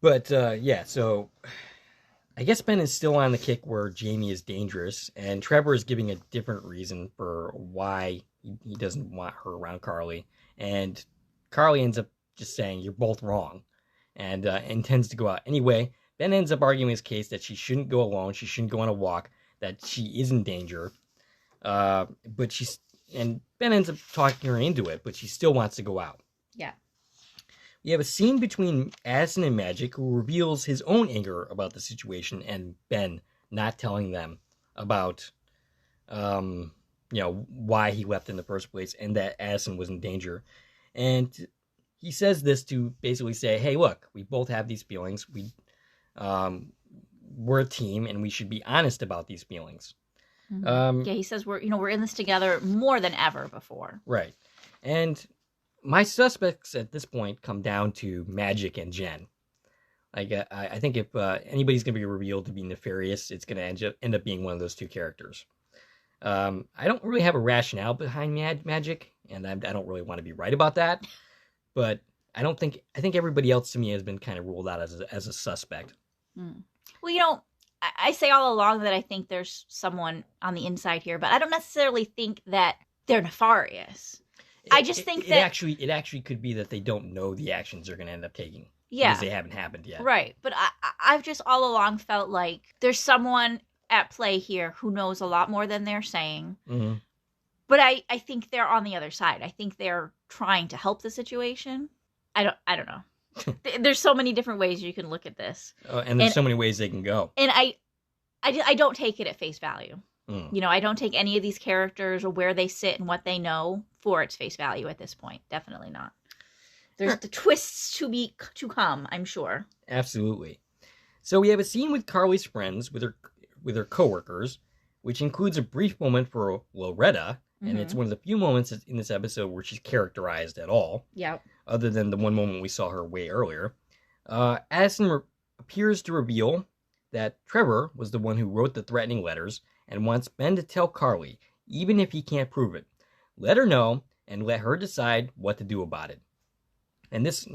But, so I guess Ben is still on the kick where Jamie is dangerous, and Trevor is giving a different reason for why he doesn't want her around Carly. And Carly ends up just saying, you're both wrong, and intends to go out anyway. Ben ends up arguing his case that she shouldn't go alone, she shouldn't go on a walk, that she is in danger. And Ben ends up talking her into it, but she still wants to go out. Yeah. We have a scene between Addison and Magic, who reveals his own anger about the situation and Ben not telling them about, why he left in the first place and that Addison was in danger. And he says this to basically say, hey, look, we both have these feelings. We're a team, and we should be honest about these feelings. He says we're in this together more than ever before. Right. And my suspects at this point come down to Magic and Jen. Like, I think if anybody's going to be revealed to be nefarious, it's going to end up being one of those two characters. I don't really have a rationale behind Magic, and I don't really want to be right about that. But I think everybody else to me has been kind of ruled out as a suspect. Well, I say all along that I think there's someone on the inside here, but I don't necessarily think that they're nefarious. I just think that it actually could be that they don't know the actions they're going to end up taking. Yeah. Because they haven't happened yet. Right. But I've just all along felt like there's someone at play here who knows a lot more than they're saying. But I think they're on the other side. I think they're trying to help the situation. I don't know. There's so many different ways you can look at this. And there's so many ways they can go. And I don't take it at face value. I don't take any of these characters or where they sit and what they know for its face value at this point. Definitely not. There's the twists to come, I'm sure. Absolutely. So we have a scene with Carly's friends, with her coworkers, which includes a brief moment for Loretta, and it's one of the few moments in this episode where she's characterized at all. Yep. Other than the one moment we saw her way earlier. Addison appears to reveal that Trevor was the one who wrote the threatening letters and wants Ben to tell Carly, even if he can't prove it. Let her know and let her decide what to do about it. And this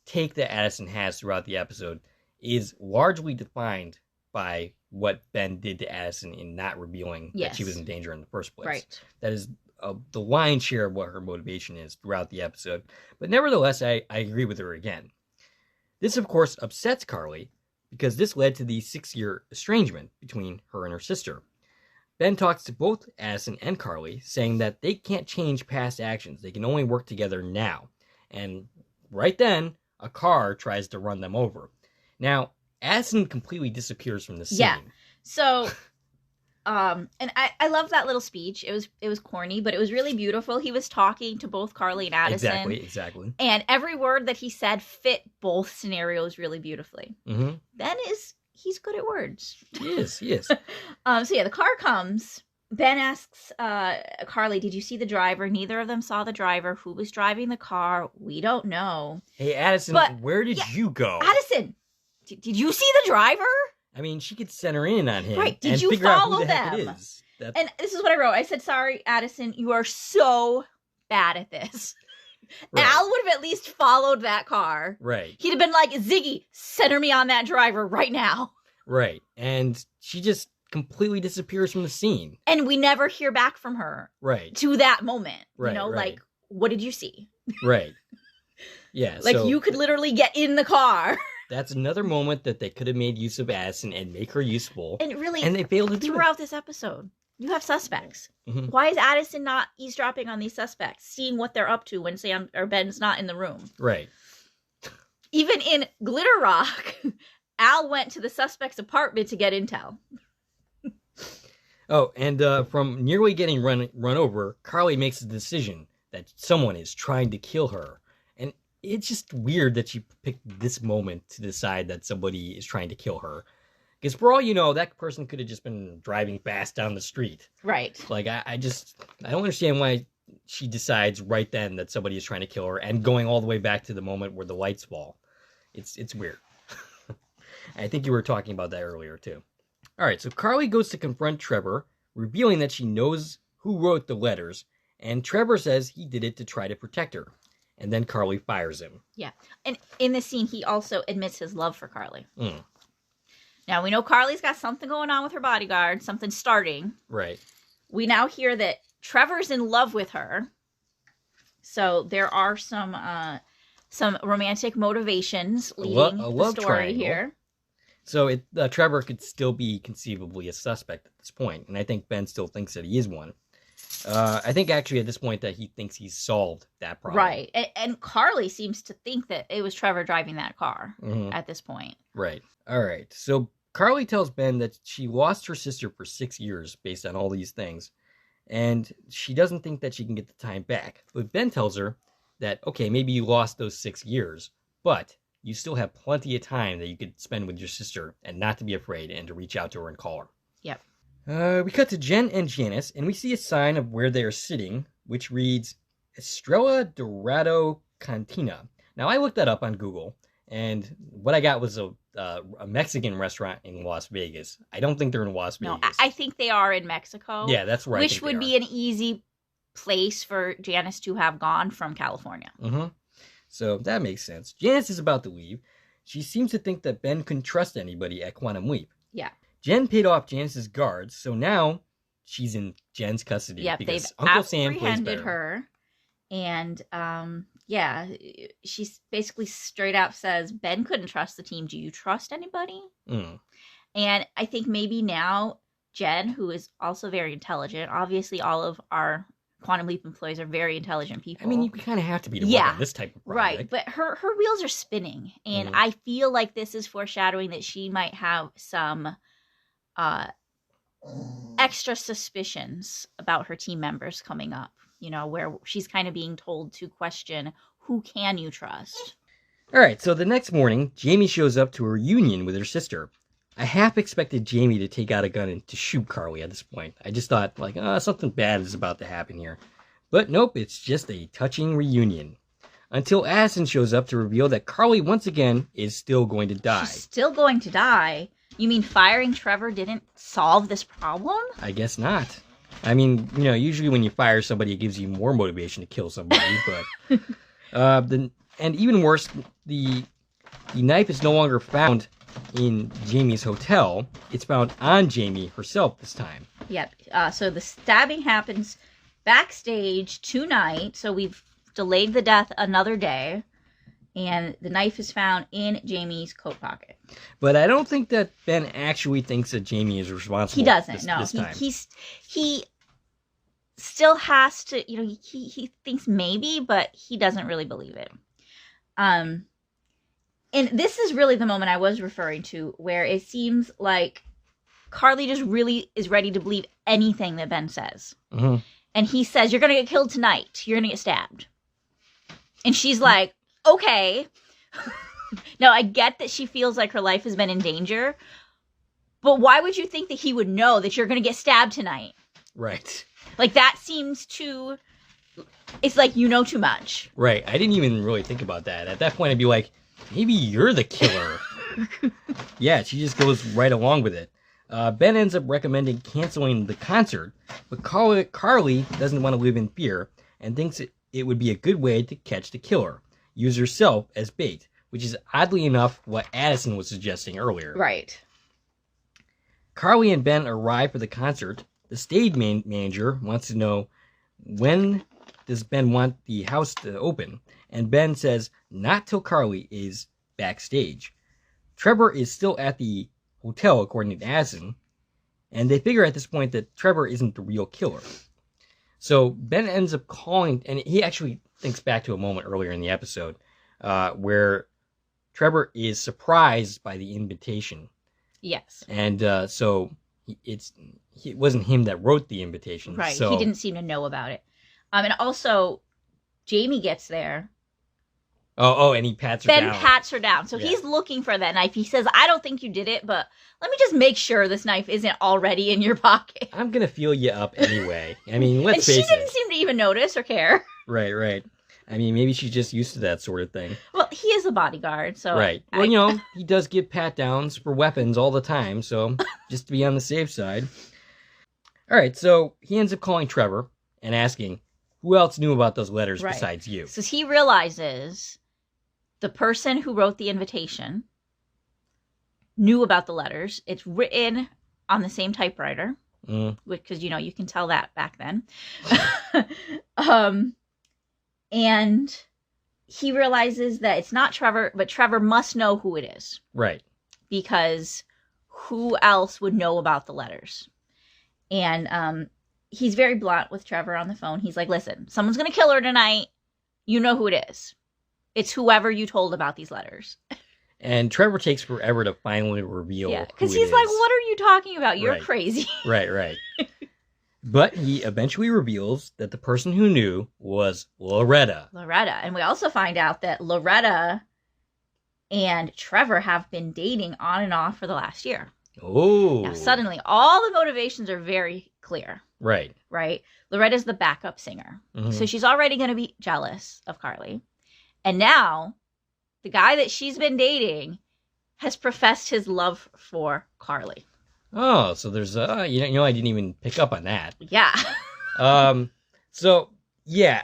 take that Addison has throughout the episode is largely defined by what Ben did to Addison in not revealing that she was in danger in the first place. Right. That is the lion's share of what her motivation is throughout the episode. But nevertheless, I agree with her again. This, of course, upsets Carly because this led to the 6-year estrangement between her and her sister. Ben talks to both Addison and Carly, saying that they can't change past actions. They can only work together now. And right then, a car tries to run them over. Now, Addison completely disappears from the scene. Yeah. So, and I love that little speech. It was corny, but it was really beautiful. He was talking to both Carly and Addison. Exactly. And every word that he said fit both scenarios really beautifully. Ben he's good at words. He is. So yeah, the car comes. Ben asks Carly, did you see the driver? Neither of them saw the driver. Who was driving the car? We don't know. Hey, Addison, where did you go? Addison, did you see the driver? I mean, she could center in on him. Right. Did and you figure out follow who the them? Heck it is. And this is what I wrote. I said, sorry, Addison, you are so bad at this. Right. Al would have at least followed that car. Right. He'd have been like, Ziggy, center me on that driver right now. Right. And she just completely disappears from the scene. And we never hear back from her. Right. To that moment. Right, You know, right. like, what did you see? Right. Yeah. Like, so you could literally get in the car. that's another moment that they could have made use of Addison and make her useful. And really, And they failed to do it. throughout this episode, you have suspects. Mhm. Why is Addison not eavesdropping on these suspects, seeing what they're up to when Sam or Ben's not in the room? Right. Even in Glitter Rock, Al went to the suspect's apartment to get intel. Oh, and from nearly getting run over, Carly makes a decision that someone is trying to kill her. And it's just weird that she picked this moment to decide that somebody is trying to kill her. Because for all you know, that person could have just been driving fast down the street. Right. Like, I don't understand why she decides right then that somebody is trying to kill her and going all the way back to the moment where the lights fall. It's weird. I think you were talking about that earlier, too. All right, so Carly goes to confront Trevor, revealing that she knows who wrote the letters, and Trevor says he did it to try to protect her. And then Carly fires him. Yeah. And in this scene, he also admits his love for Carly. Mm. Now, we know Carly's got something going on with her bodyguard, something starting. Right. We now hear that Trevor's in love with her. So there are some romantic motivations leading the story triangle here. So Trevor could still be conceivably a suspect at this point, and I think Ben still thinks that he is one. I think actually at this point that he thinks he's solved that problem. Right. And Carly seems to think that it was Trevor driving that car at this point. Right. All right. So Carly tells Ben that she lost her sister for 6 years based on all these things, and she doesn't think that she can get the time back. But Ben tells her that, okay, maybe you lost those 6 years, but you still have plenty of time that you could spend with your sister and not to be afraid and to reach out to her and call her. Yep. We cut to Jen and Janice, and we see a sign of where they are sitting, which reads Estrella Dorado Cantina. Now, I looked that up on Google, and what I got was a Mexican restaurant in Las Vegas. I don't think they're in Las Vegas. No, I think they are in Mexico. Yeah, that's where I think which would be an easy place for Janice to have gone from California. Mm-hmm. So that makes sense. Janice is about to leave. She seems to think that Ben couldn't trust anybody at Quantum Leap. Yeah. Jen paid off Janice's guards, so now she's in Jen's custody. Yep, because they've Uncle Sam plays apprehended better. her. And, yeah, she's basically straight out says, Ben couldn't trust the team. Do you trust anybody? Mm. And I think maybe now Jen, who is also very intelligent, obviously all of our Quantum Leap employees are very intelligent people. I mean, you kind of have to be to work on this type of project. Right, but her wheels are spinning. And I feel like this is foreshadowing that she might have some extra suspicions about her team members coming up, you know, where she's kind of being told to question, who can you trust? All right, so the next morning, Jamie shows up to a reunion with her sister. I half expected Jamie to take out a gun and to shoot Carly at this point. I just thought, like, something bad is about to happen here. But nope, it's just a touching reunion. Until Addison shows up to reveal that Carly, once again, is still going to die. She's still going to die? You mean firing Trevor didn't solve this problem? I guess not. I mean, you know, usually when you fire somebody, it gives you more motivation to kill somebody. But and even worse, the knife is no longer found in Jamie's hotel. It's found on Jamie herself this time. Yep. So the stabbing happens backstage tonight. So we've delayed the death another day. And the knife is found in Jamie's coat pocket. But I don't think that Ben actually thinks that Jamie is responsible. He doesn't. This time. He still has to, you know, he thinks maybe, but he doesn't really believe it. And this is really the moment I was referring to, where it seems like Carly just really is ready to believe anything that Ben says. Mm-hmm. And he says, "You're going to get killed tonight. You're going to get stabbed." And she's like, okay. Now, I get that she feels like her life has been in danger, but why would you think that he would know that you're going to get stabbed tonight? Right. Like, that seems too... It's like, you know too much. Right. I didn't even really think about that. At that point, I'd be like, maybe you're the killer. Yeah, she just goes right along with it. Ben ends up recommending canceling the concert, but Carly doesn't want to live in fear and thinks it would be a good way to catch the killer. Use herself as bait, which is oddly enough what Addison was suggesting earlier. Right. Carly and Ben arrive for the concert. The stage manager wants to know, when does Ben want the house to open? And Ben says, not till Carly is backstage. Trevor is still at the hotel, according to Addison, and they figure at this point that Trevor isn't the real killer. So Ben ends up calling, and he actually thinks back to a moment earlier in the episode where Trevor is surprised by the invitation. Yes. And so it wasn't him that wrote the invitation. Right. So, he didn't seem to know about it. And also, Jamie gets there. Oh, and he pats her down. Ben pats her down. So he's looking for that knife. He says, I don't think you did it, but let me just make sure this knife isn't already in your pocket. I'm going to feel you up anyway. I mean, let's face it. And she didn't seem to even notice or care. Right. I mean, maybe she's just used to that sort of thing. Well, he is a bodyguard, so... Right. Well, he does give pat-downs for weapons all the time, so just to be on the safe side. All right, so he ends up calling Trevor and asking, who else knew about those letters besides you? So he realizes the person who wrote the invitation knew about the letters. It's written on the same typewriter, because, you can tell that back then. And he realizes that it's not Trevor, but Trevor must know who it is. Right. Because who else would know about the letters? And he's very blunt with Trevor on the phone. He's like, listen, someone's going to kill her tonight. You know who it is. It's whoever you told about these letters. And Trevor takes forever to finally reveal because he's like, what are you talking about? You're crazy. Right. But he eventually reveals that the person who knew was Loretta. And we also find out that Loretta and Trevor have been dating on and off for the last year. Oh. Now, suddenly, all the motivations are very clear. Right. Loretta's the backup singer. Mm-hmm. So she's already going to be jealous of Carly. And now, the guy that she's been dating has professed his love for Carly. Oh, so there's I didn't even pick up on that. Yeah. So yeah,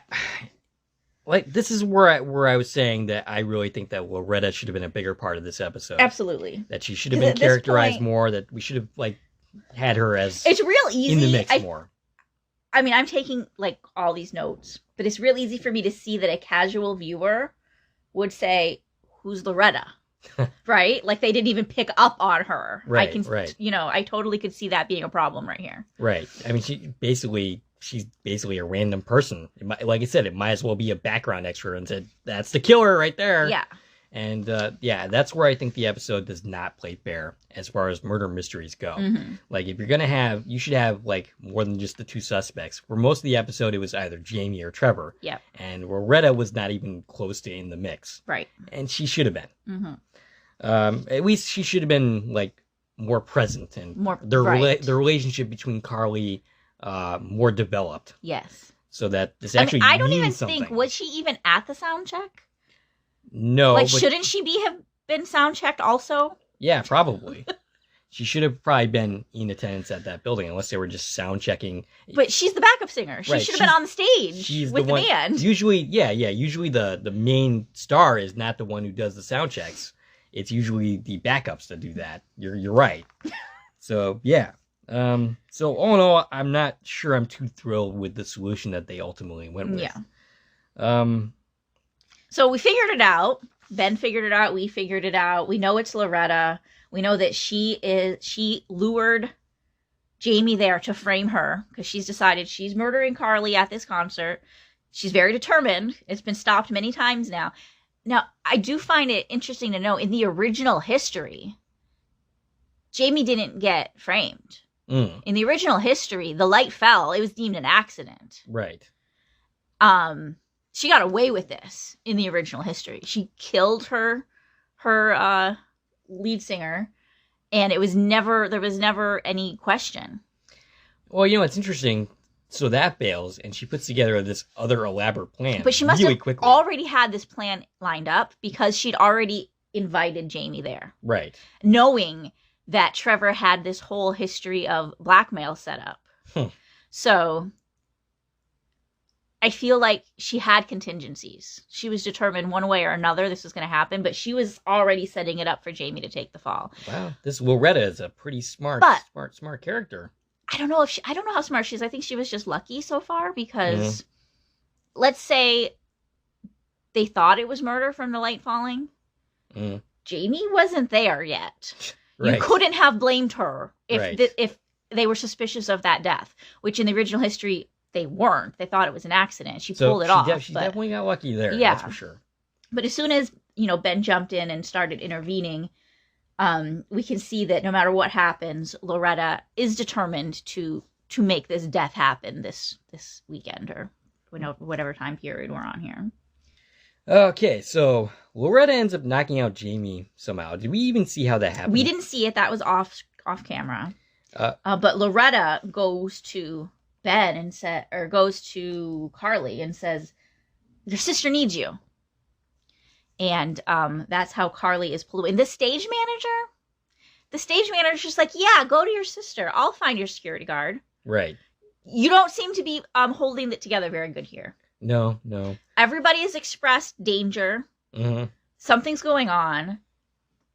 like this is where I was saying that I really think that Loretta should have been a bigger part of this episode. Absolutely. That she should have been characterized more. That we should have had her as it's real easy in the mix more. I mean, I'm taking all these notes, but it's real easy for me to see that a casual viewer would say, "Who's Loretta?" Right? Like they didn't even pick up on her. Right. I totally could see that being a problem right here. Right. I mean, she's basically a random person. Like I said, it might as well be a background extra and said, that's the killer right there. Yeah. And that's where I think the episode does not play fair as far as murder mysteries go. Mm-hmm. Like if you're going to you should have more than just the two suspects. For most of the episode, it was either Jamie or Trevor. Yep. And Loretta was not even close to in the mix. Right. And she should have been. Mm-hmm. At least she should have been more present and more the relationship between Carly more developed. Yes. So that this actually I don't means even something. think, was she even at the sound check? No. Shouldn't she have been sound checked also? Yeah, probably. She should have probably been in attendance at that building unless they were just sound checking. But she's the backup singer. She should have been on the stage with the band. Usually, usually the main star is not the one who does the sound checks. It's usually the backups that do that. You're right. So, yeah. So, all in all, I'm not sure I'm too thrilled with the solution that they ultimately went with. Yeah. So, we figured it out. Ben figured it out. We figured it out. We know it's Loretta. We know that she lured Jamie there to frame her because she's decided she's murdering Carly at this concert. She's very determined. It's been stopped many times now. Now, I do find it interesting to know, in the original history, Jamie didn't get framed. Mm. In the original history, the light fell. It was deemed an accident. Right. She got away with this in the original history. She killed her lead singer, and there was never any question. Well, it's interesting. So that fails, and she puts together this other elaborate plan. But she must really have quickly. already had this plan lined up because she'd already invited Jamie there. Right. Knowing that Trevor had this whole history of blackmail set up. So, I feel like she had contingencies. She was determined one way or another this was going to happen, but she was already setting it up for Jamie to take the fall. Wow, this Loretta is a pretty smart character. I don't know how smart she is. I think she was just lucky so far because let's say they thought it was murder from the light falling. Jamie wasn't there yet. Right. You couldn't have blamed her if they were suspicious of that death, which in the original history they weren't. They thought it was an accident. She pulled it off. She definitely got lucky there. Yeah, that's for sure. But as soon as Ben jumped in and started intervening, we can see that no matter what happens, Loretta is determined to make this death happen this weekend or whatever time period we're on here. Okay, so Loretta ends up knocking out Jamie somehow. Did we even see how that happened? We didn't see it. That was off camera. But Loretta goes to Ben goes to Carly and says, "Your sister needs you." And that's how Carly is pulled away. And the stage manager's just like, "Yeah, go to your sister. I'll find your security guard." Right. You don't seem to be holding it together very good here. No. Everybody has expressed danger. Mm-hmm. Something's going on.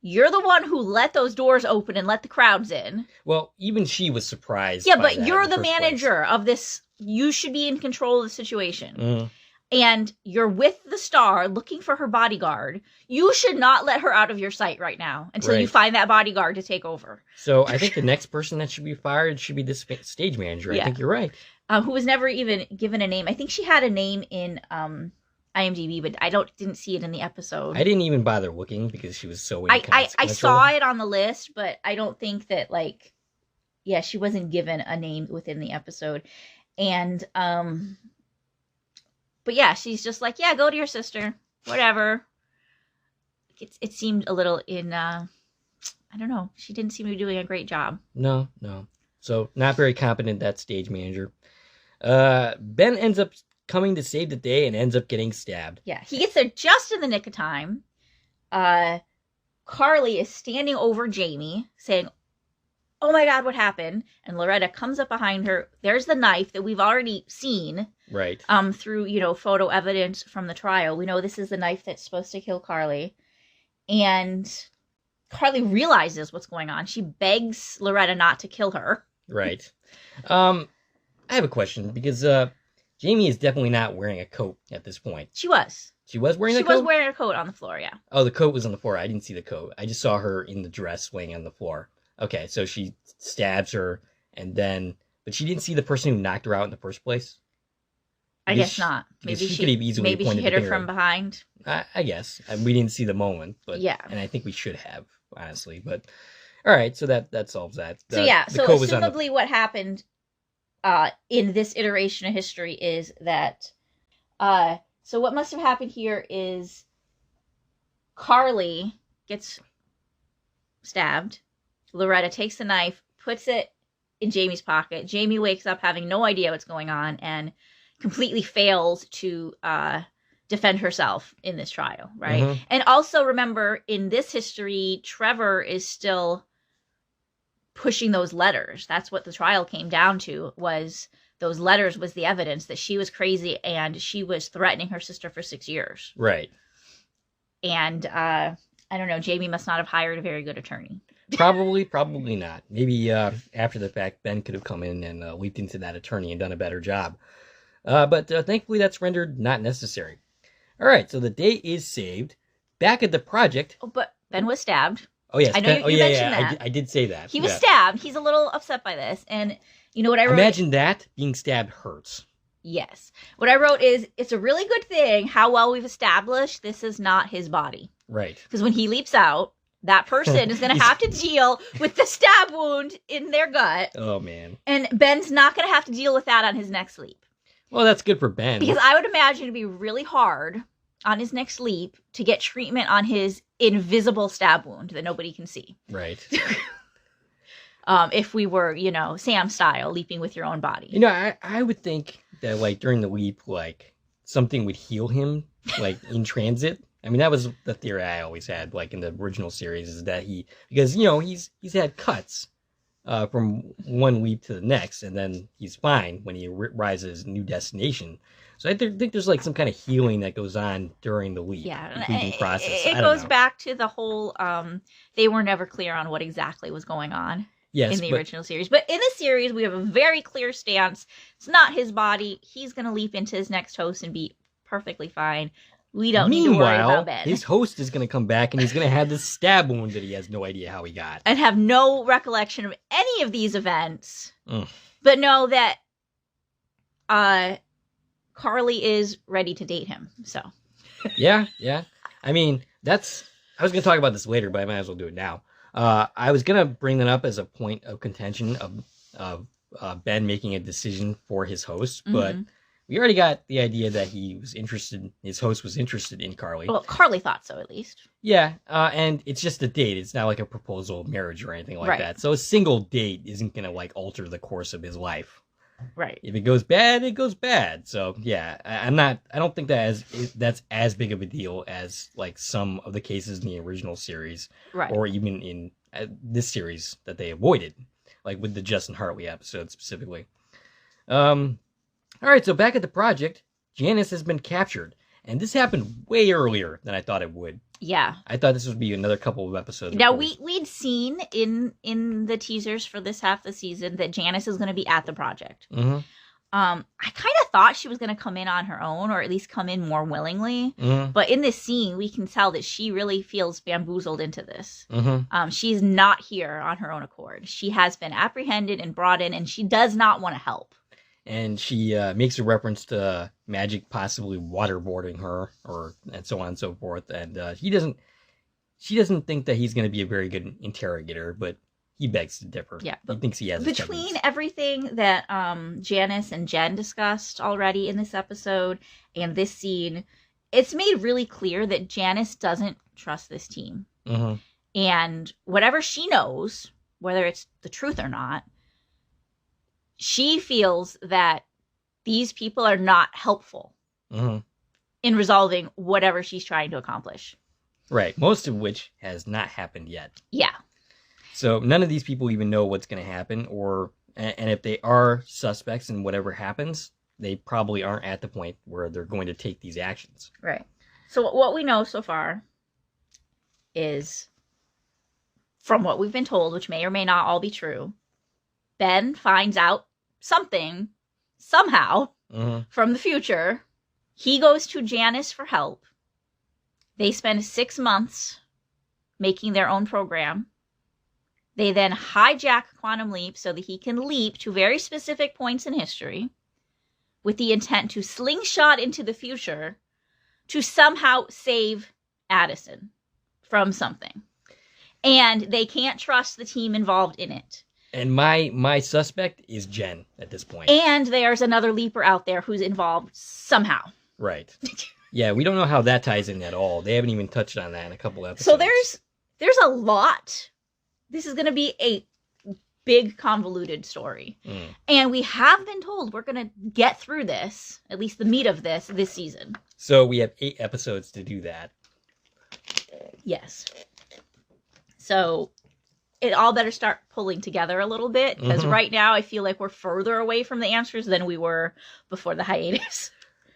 You're the one who let those doors open and let the crowds in. Well, even she was surprised. Yeah, but you're the manager of this. You should be in control of the situation. Mm-hmm. And you're with the star looking for her bodyguard. You should not let her out of your sight right now until you find that bodyguard to take over. So I think the next person that should be fired should be this stage manager. I think you're right. Who was never even given a name. I think she had a name in IMDb, but I didn't see it in the episode. I didn't even bother looking because she was so inconsequential. I saw it on the list, but I don't think that she wasn't given a name within the episode. And but yeah, she's just like, "Yeah, go to your sister, whatever." It seemed a little I don't know. She didn't seem to be doing a great job. No. So not very competent, that stage manager. Ben ends up coming to save the day and ends up getting stabbed. Yeah, he gets there just in the nick of time. Carly is standing over Jamie saying, "Oh my God, what happened?" And Loretta comes up behind her. There's the knife that we've already seen. Right. Through, photo evidence from the trial. We know this is the knife that's supposed to kill Carly. And Carly realizes what's going on. She begs Loretta not to kill her. Right. I have a question because Jamie is definitely not wearing a coat at this point. She was. She was wearing a coat? She was wearing a coat on the floor, yeah. Oh, the coat was on the floor. I didn't see the coat. I just saw her in the dress laying on the floor. Okay, so she stabs her but she didn't see the person who knocked her out in the first place? I guess not. Maybe she could have easily maybe she hit her from behind. I guess. We didn't see the moment, but yeah. And I think we should have, honestly. But all right, so that solves that. So assumably what happened in this iteration of history is that so what must have happened here is Carly gets stabbed. Loretta takes the knife, puts it in Jamie's pocket. Jamie wakes up having no idea what's going on and completely fails to defend herself in this trial, right? Mm-hmm. And also remember, in this history, Trevor is still pushing those letters. That's what the trial came down to, was those letters was the evidence that she was crazy and she was threatening her sister for 6 years. Right. And I don't know, Jamie must not have hired a very good attorney. Probably not. Maybe after the fact, Ben could have come in and leaped into that attorney and done a better job. But thankfully, that's rendered not necessary. All right, so the day is saved. Back at the project. Oh, but Ben was stabbed. Oh, yes. I know you mentioned that. I did say that. He was stabbed. He's a little upset by this. And you know what I wrote? Imagine that. Being stabbed hurts. Yes. What I wrote is, it's a really good thing how well we've established this is not his body. Right. Because when he leaps out, that person is going to have to deal with the stab wound in their gut. Oh, man. And Ben's not going to have to deal with that on his next leap. Well, that's good for Ben. Because I would imagine it'd be really hard on his next leap to get treatment on his invisible stab wound that nobody can see. Right. If we were, Sam style, leaping with your own body. I would think that, during the leap, something would heal him, in transit. I mean, that was the theory I always had, in the original series, is that because he's had cuts from one leap to the next, and then he's fine when he arrives at his new destination. So I think there's like some kind of healing that goes on during the leap, leaping process. It goes back to the whole, they were never clear on what exactly was going on in the original series. But in the series, we have a very clear stance. It's not his body. He's going to leap into his next host and be perfectly fine. We don't need to worry about Ben. His host is going to come back and he's going to have this stab wound that he has no idea how he got. And have no recollection of any of these events. But know that Carly is ready to date him. So, yeah. I mean, I was going to talk about this later, but I might as well do it now. I was going to bring that up as a point of contention of Ben making a decision for his host, but we already got the idea that his host was interested in Carly. Well, Carly thought so, at least. Yeah, and it's just a date. It's not like a proposal of marriage or anything like that. So a single date isn't going to like alter the course of his life. Right. If it goes bad, it goes bad. So yeah, I don't think that's as big of a deal as like some of the cases in the original series, or even in this series that they avoided, like with the Justin Hartley episode specifically. All right, so back at the project, Janice has been captured, and this happened way earlier than I thought it would. Yeah. I thought this would be another couple of episodes. Now, we'd seen in the teasers for this half of the season that Janice is going to be at the project. I kind of thought she was going to come in on her own, or at least come in more willingly. But in this scene, we can tell that she really feels bamboozled into this. She's not here on her own accord. She has been apprehended and brought in, and she does not want to help. And she makes a reference to Magic possibly waterboarding her, and so on and so forth. And she doesn't think that he's going to be a very good interrogator, but he begs to differ. Yeah, he thinks he has. Between everything that Janice and Jen discussed already in this episode and this scene, it's made really clear that Janice doesn't trust this team. And whatever she knows, whether it's the truth or not, she feels that these people are not helpful in resolving whatever she's trying to accomplish. Right. Most of which has not happened yet. Yeah. So none of these people even know what's going to happen, and if they are suspects in whatever happens, they probably aren't at the point where they're going to take these actions. Right. So what we know so far is, from what we've been told, which may or may not all be true, Ben finds out something, somehow, from the future. He goes to Janice for help. They spend 6 months making their own program. They then hijack Quantum Leap so that he can leap to very specific points in history with the intent to slingshot into the future to somehow save Addison from something. And they can't trust the team involved in it. And my suspect is Jen at this point. And there's another leaper out there who's involved somehow. Right. Yeah, we don't know how that ties in at all. They haven't even touched on that in a couple episodes. So there's a lot. This is going to be a big convoluted story. And we have been told we're going to get through this, at least the meat of this season. So we have 8 episodes to do that. Yes. So it all better start pulling together a little bit, because right now I feel like we're further away from the answers than we were before the hiatus.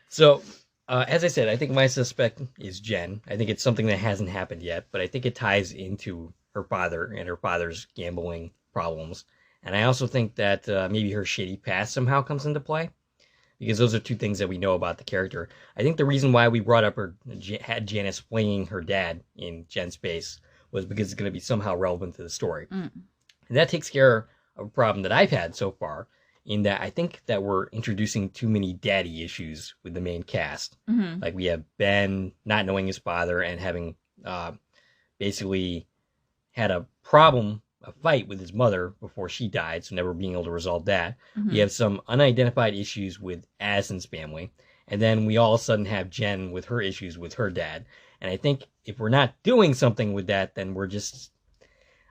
So, as I said, I think my suspect is Jen. I think it's something that hasn't happened yet, but I think it ties into her father and her father's gambling problems. And I also think that maybe her shitty past somehow comes into play, because those are 2 things that we know about the character. I think the reason why we brought up had Janice playing her dad in Jen's space was because it's going to be somehow relevant to the story. And that takes care of a problem that I've had so far, in that I think that we're introducing too many daddy issues with the main cast. Like we have Ben not knowing his father and having basically had a fight with his mother before she died, so never being able to resolve that. We have some unidentified issues with Addison's family. And then we all of a sudden have Jen with her issues with her dad. And I think if we're not doing something with that, then we're just...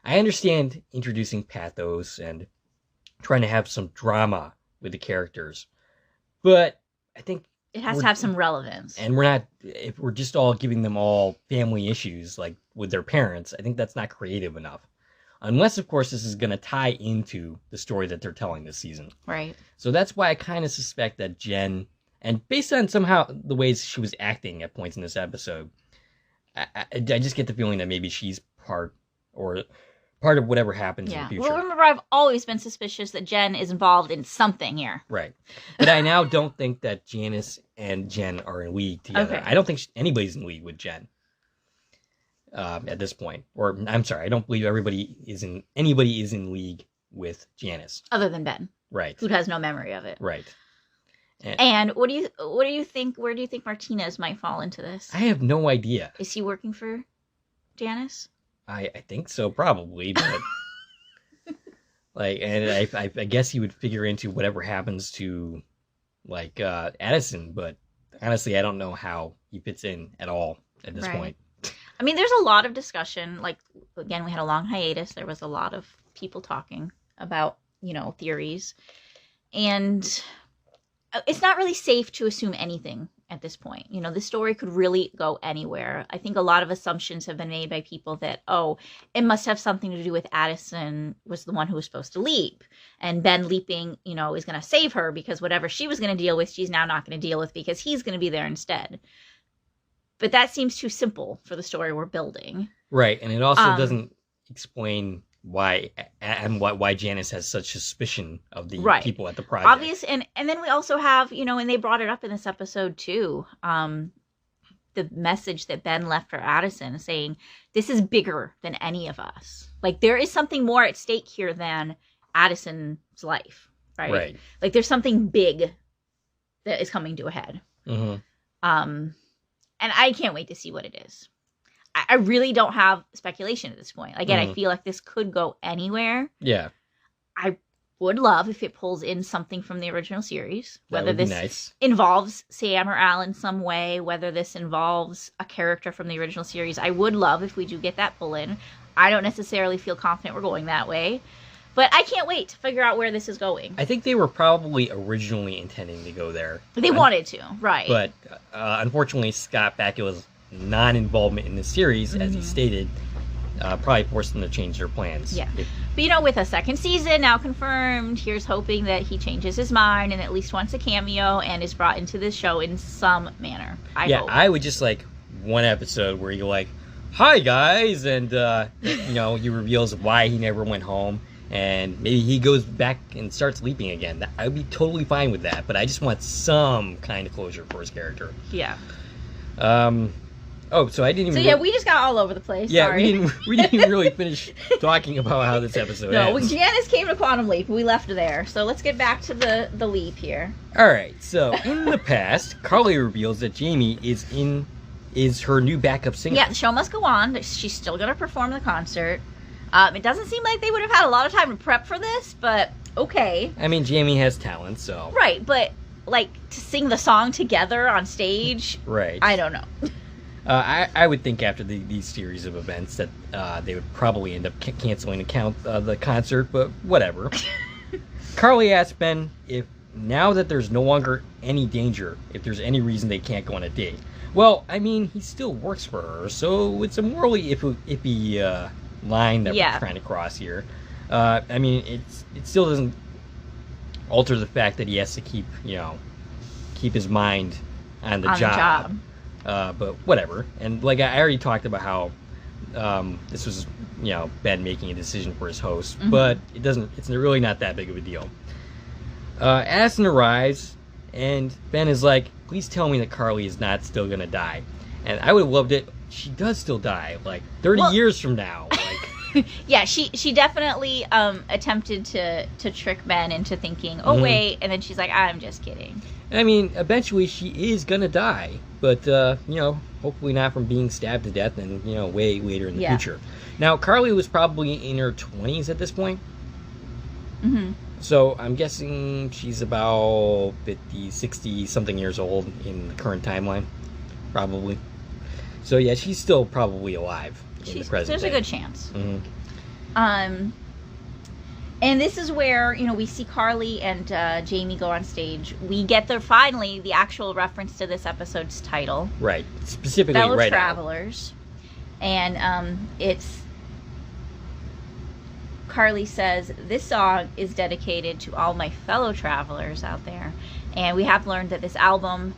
I understand introducing pathos and trying to have some drama with the characters, but I think it has to have some relevance. And if we're just all giving them all family issues, like with their parents, I think that's not creative enough. Unless, of course, this is going to tie into the story that they're telling this season. Right. So that's why I kind of suspect that Jen And based on somehow the ways she was acting at points in this episode, I just get the feeling that maybe she's part of whatever happens in the future. Well, remember, I've always been suspicious that Jen is involved in something here. Right. But I now don't think that Janice and Jen are in league together. Okay. I don't think anybody's in league with Jen at this point. Or, I'm sorry, I don't believe anybody is in league with Janice. Other than Ben. Right. Who has no memory of it. Right. And what do you think, where do you think Martinez might fall into this? I have no idea. Is he working for Janice? I think so, probably, but and I guess he would figure into whatever happens to Addison, but honestly, I don't know how he fits in at all at this point. I mean, there's a lot of discussion. Like, again, we had a long hiatus. There was a lot of people talking about, theories, and it's not really safe to assume anything at this point. This story could really go anywhere. I think a lot of assumptions have been made by people that, it must have something to do with Addison was the one who was supposed to leap. And Ben leaping, is going to save her because whatever she was going to deal with, she's now not going to deal with because he's going to be there instead. But that seems too simple for the story we're building. Right. And it also doesn't explain why Janice has such suspicion of the people at the project. Obvious, and then we also have, and they brought it up in this episode too, the message that Ben left for Addison saying, this is bigger than any of us. Like, there is something more at stake here than Addison's life, right? Like, there's something big that is coming to a head. Mm-hmm. And I can't wait to see what it is. I really don't have speculation at this point. Again, I feel like this could go anywhere. Yeah. I would love if it pulls in something from the original series. Whether this involves Sam or Al in some way, whether this involves a character from the original series. I would love if we do get that pull in. I don't necessarily feel confident we're going that way. But I can't wait to figure out where this is going. I think they were probably originally intending to go there. They wanted to, right. But unfortunately, Scott Bakula's non-involvement in the series, as he stated, probably forced them to change their plans. Yeah. But with a second season now confirmed, here's hoping that he changes his mind and at least wants a cameo and is brought into this show in some manner. I hope. I would just like one episode where you're like, hi guys, and he reveals why he never went home. And maybe he goes back and starts leaping again. I would be totally fine with that, but I just want some kind of closure for his character. Yeah. So I didn't even... So yeah, we just got all over the place. Yeah, sorry. we didn't even really finish talking about how this episode ends. No, Janice came to Quantum Leap. We left there. So let's get back to the leap here. All right. So in the past, Carly reveals that Jamie is her new backup singer. Yeah, the show must go on. She's still going to perform the concert. It doesn't seem like they would have had a lot of time to prep for this, but okay. I mean, Jamie has talent, so... Right, but, to sing the song together on stage... Right. I don't know. I would think after these series of events that they would probably end up canceling the concert, but whatever. Carly asked Ben if, now that there's no longer any danger, if there's any reason they can't go on a date. Well, I mean, he still works for her, so it's a morally iffy line that we're trying to cross here. I mean, it still doesn't alter the fact that he has to keep his mind on the job. But whatever. And I already talked about how this was Ben making a decision for his host, but it's really not that big of a deal. Addison arrives, and Ben is like, please tell me that Carly is not still gonna die. And I would have loved it. She does still die, 30 years from now. Yeah, she definitely attempted to trick Ben into thinking, wait, and then she's like, I'm just kidding. I mean, eventually she is gonna die, but hopefully not from being stabbed to death and way later in the future. Now, Carly was probably in her 20s at this point. So I'm guessing she's about 50, 60 something years old in the current timeline, probably. So yeah, she's still probably alive in the present There's day. a good chance. And this is where, we see Carly and Jamie go on stage. We get finally the actual reference to this episode's title. Right. Specifically Fellow right Travelers. Now. And it's... Carly says, this song is dedicated to all my fellow travelers out there. And we have learned that this album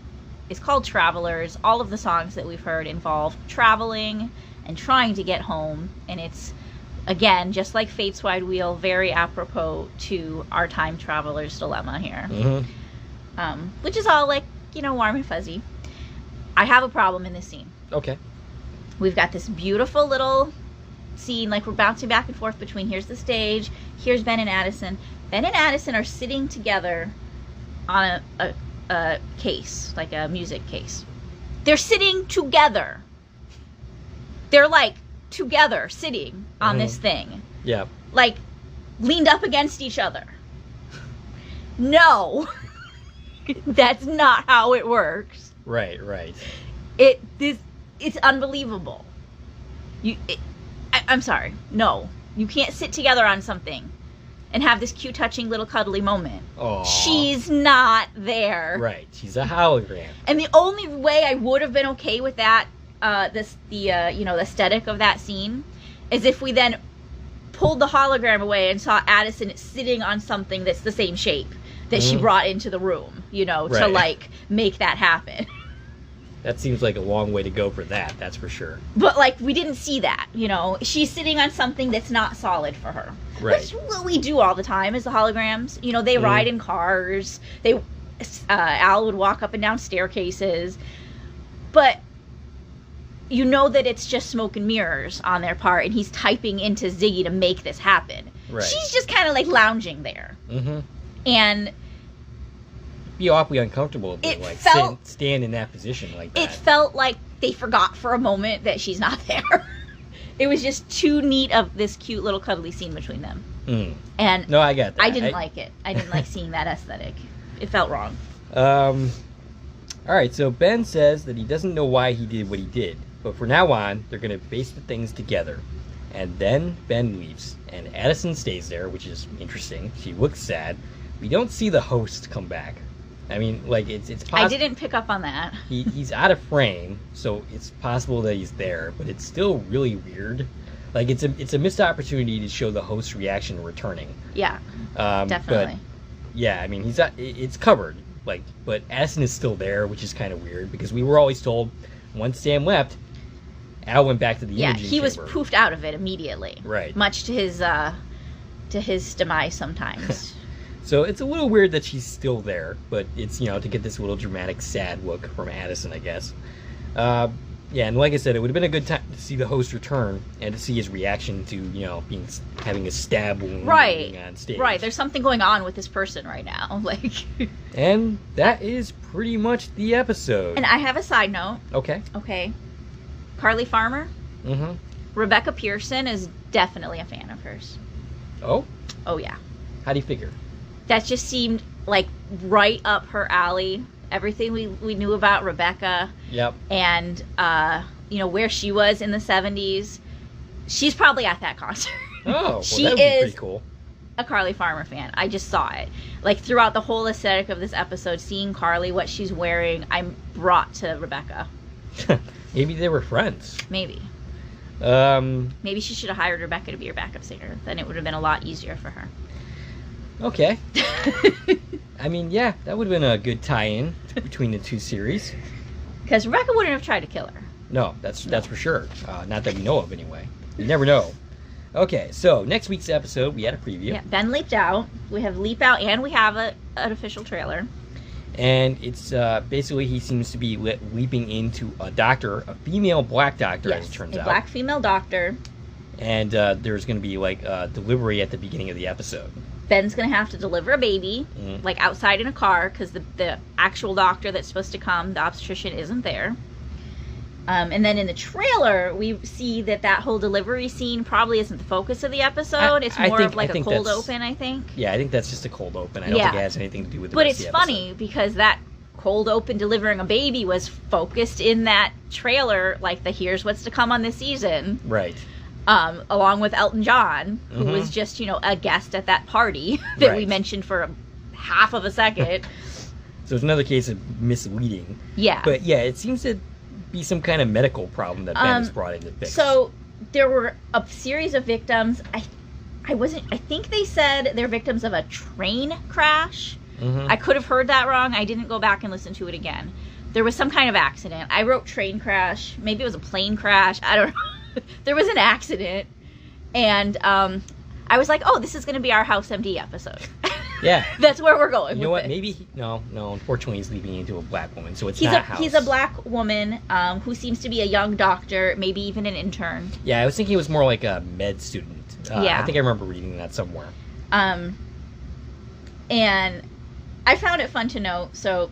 is called Travelers. All of the songs that we've heard involve traveling and trying to get home. And it's, again, just like Fate's Wide Wheel, very apropos to our time traveler's dilemma here. Mm-hmm. Which is all, like, you know, warm and fuzzy. I have a problem in this scene. Okay. We've got this beautiful little scene, like we're bouncing back and forth between here's the stage, here's Ben and Addison. Ben and Addison are sitting together on a case, like a music case. They're sitting together. They're like together sitting on this thing. Yeah. Like leaned up against each other. No. That's not how it works. Right. It's unbelievable. I'm sorry. No. You can't sit together on something and have this cute, touching, little cuddly moment. Aww. She's not there. Right. She's a hologram. And the only way I would have been okay with that, the aesthetic of that scene, is if we then pulled the hologram away and saw Addison sitting on something that's the same shape that she brought into the room, to, like, make that happen. That seems like a long way to go for that's for sure. But, like, we didn't see that, She's sitting on something that's not solid for her. Right. Which is what we do all the time as the holograms. They ride in cars. Al would walk up and down staircases. But that it's just smoke and mirrors on their part, and he's typing into Ziggy to make this happen. Right. She's just kind of, like, lounging there. Mm-hmm. And be awfully uncomfortable to stand in that position like that. It felt like they forgot for a moment that she's not there. It was just too neat of this cute little cuddly scene between them. And no, I get that. I didn't like it. I didn't like seeing that aesthetic. It felt wrong. All right, so Ben says that he doesn't know why he did what he did, but from now on, they're going to face the things together. And then Ben leaves, and Addison stays there, which is interesting. She looks sad. We don't see the host come back. I mean, like, it's possible. I didn't pick up on that. He's out of frame, so it's possible that he's there, but it's still really weird. Like, it's a missed opportunity to show the host's reaction returning. Yeah, definitely. But, yeah, I mean, it's covered, like, but Addison is still there, which is kind of weird, because we were always told, once Sam left, Al went back to the imaging chamber. Yeah, he was poofed out of it immediately. Right. Much to his demise sometimes. So it's a little weird that she's still there, but it's, to get this little dramatic, sad look from Addison, I guess. Yeah, and like I said, it would have been a good time to see the host return and to see his reaction to, having a stab wound on stage. Right, there's something going on with this person right now. Like. And that is pretty much the episode. And I have a side note. Okay. Carly Farmer. Mm-hmm. Rebecca Pearson is definitely a fan of hers. Oh? Oh, yeah. How do you figure? That just seemed like right up her alley. Everything we knew about Rebecca. Yep. And, where she was in the 70s. She's probably at that concert. Oh, well, she that would be is pretty cool. A Carly Farmer fan. I just saw it. Like, throughout the whole aesthetic of this episode, seeing Carly, what she's wearing, I'm brought to Rebecca. Maybe they were friends. Maybe. Maybe she should have hired Rebecca to be her backup singer. Then it would have been a lot easier for her. Okay. I mean, yeah, that would have been a good tie-in between the two series. Because Rebecca wouldn't have tried to kill her. No, that's for sure. Not that we know of, anyway. You never know. Okay, so next week's episode, we had a preview. Yeah, Ben leaped out. We have Leap Out, and we have an official trailer. And it's basically he seems to be leaping into a doctor, a female black doctor, as it turns out. A black female doctor. And there's going to be, like, a delivery at the beginning of the episode. Ben's going to have to deliver a baby, like, outside in a car, because the actual doctor that's supposed to come, the obstetrician, isn't there. And then in the trailer, we see that whole delivery scene probably isn't the focus of the episode. It's more of, like, a cold open, I think. Yeah, I think that's just a cold open. I don't think it has anything to do with the rest of the episode. But it's funny, because that cold open delivering a baby was focused in that trailer, like the here's what's to come on this season. Right. Along with Elton John, who was just, a guest at that party that we mentioned for half of a second. So it's another case of misleading. Yeah. But yeah, it seems to be some kind of medical problem that Ben has brought into the fix. So there were a series of victims. I think they said they're victims of a train crash. Mm-hmm. I could have heard that wrong. I didn't go back and listen to it again. There was some kind of accident. I wrote train crash. Maybe it was a plane crash. I don't know. There was an accident. And I was like, oh, this is going to be our House MD episode. Yeah. That's where we're going. You know what? It. Maybe no. Unfortunately, he's leaping into a black woman, so it's not House. He's a black woman who seems to be a young doctor, maybe even an intern. Yeah, I was thinking it was more like a med student. Yeah. I think I remember reading that somewhere. And I found it fun to note. So,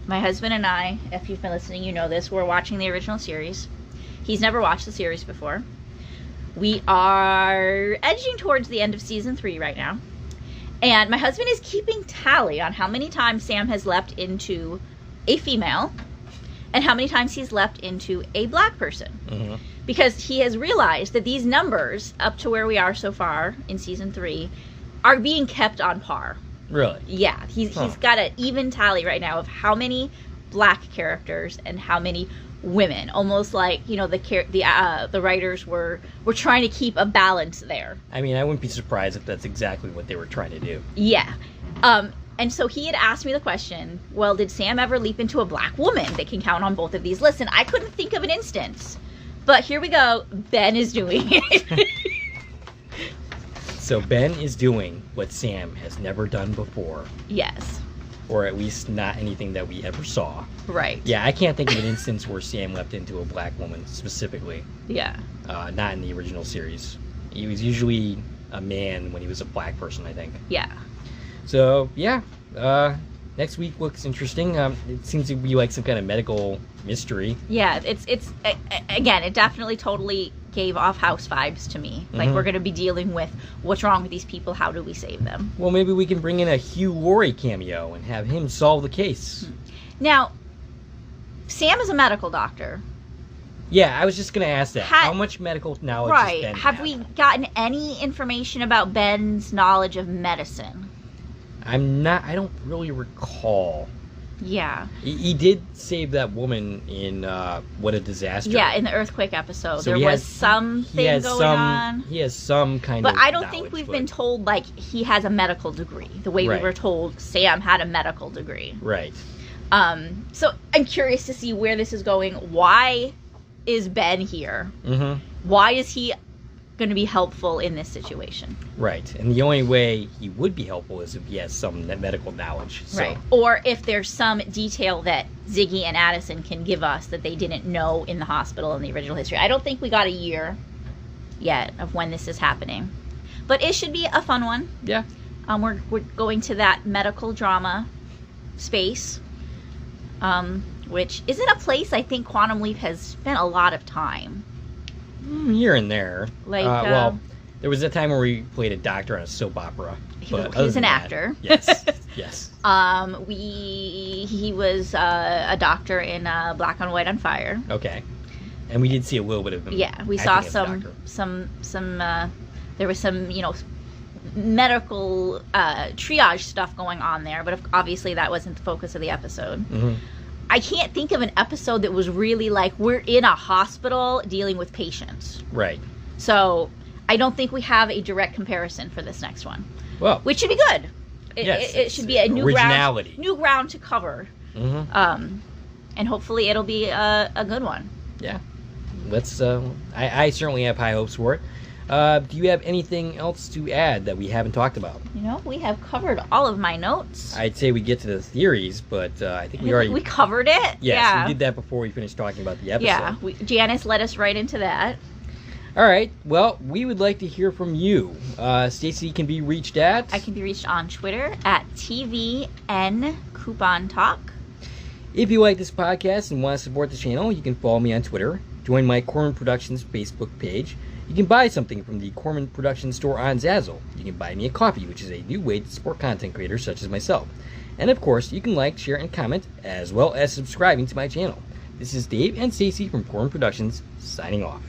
my husband and I, if you've been listening, you know this. We're watching the original series. He's never watched the series before. We are edging towards the end of season 3 right now. And my husband is keeping tally on how many times Sam has leapt into a female and how many times he's leapt into a black person. Mm-hmm. Because he has realized that these numbers, up to where we are so far in season 3, are being kept on par. Really? Yeah. He's got an even tally right now of how many black characters and how many women. Almost like, you know, the writers were trying to keep a balance there. I mean, I wouldn't be surprised if that's exactly what they were trying to do. Yeah. And so he had asked me the question, well, did Sam ever leap into a black woman that can count on both of these lists? And I couldn't think of an instance. But here we go. Ben is doing it. So Ben is doing what Sam has never done before. Yes. Or at least not anything that we ever saw. Right. Yeah, I can't think of an instance where Sam leapt into a black woman specifically. Yeah. Not in the original series. He was usually a man when he was a black person, I think. Yeah. So, yeah. Next week looks interesting. It seems to be like some kind of medical mystery. Yeah, it's again, it definitely totally gave off House vibes to me. Like, we're going to be dealing with what's wrong with these people, how do we save them? Well, maybe we can bring in a Hugh Laurie cameo and have him solve the case. Now, Sam is a medical doctor. Yeah, I was just going to ask that. How much medical knowledge does Ben have we gotten any information about Ben's knowledge of medicine? I don't really recall. Yeah. He did save that woman in What a Disaster. Yeah, in the earthquake episode. So there was something going on. He has some kind of But I don't think we've been told, like, he has a medical degree. The way we were told Sam had a medical degree. Right. So I'm curious to see where this is going. Why is Ben here? Mm-hmm. Why is he going to be helpful in this situation? Right. And the only way he would be helpful is if he has some medical knowledge. So. Right. Or if there's some detail that Ziggy and Addison can give us that they didn't know in the hospital in the original history. I don't think we got a year yet of when this is happening. But it should be a fun one. Yeah. We're going to that medical drama space, which isn't a place I think Quantum Leap has spent a lot of time. Here and there. Like, well, there was a time where we played a doctor on a soap opera. He's an actor. Yes, yes. He was a doctor in Black on White on Fire. Okay, and we did see a little bit of him. Yeah, we saw some. There was some, medical triage stuff going on there, but obviously that wasn't the focus of the episode. Mm-hmm. I can't think of an episode that was really like, we're in a hospital dealing with patients. Right. So I don't think we have a direct comparison for this next one. Well, which should be good. It should be a new ground to cover. Mm-hmm. And hopefully it'll be a good one. Yeah. Let's. I certainly have high hopes for it. Do you have anything else to add that we haven't talked about? We have covered all of my notes. I'd say we get to the theories, but I think we covered it. Yes, yeah. We did that before we finished talking about the episode. Yeah, Janice led us right into that. All right. Well, we would like to hear from you. Stacie can be reached at... I can be reached on Twitter at TVN Coupon Talk. If you like this podcast and want to support the channel, you can follow me on Twitter. Join my Corman Productions Facebook page. You can buy something from the Corman Productions store on Zazzle. You can buy me a coffee, which is a new way to support content creators such as myself. And of course, you can like, share, and comment, as well as subscribing to my channel. This is Dave and Stacie from Corman Productions, signing off.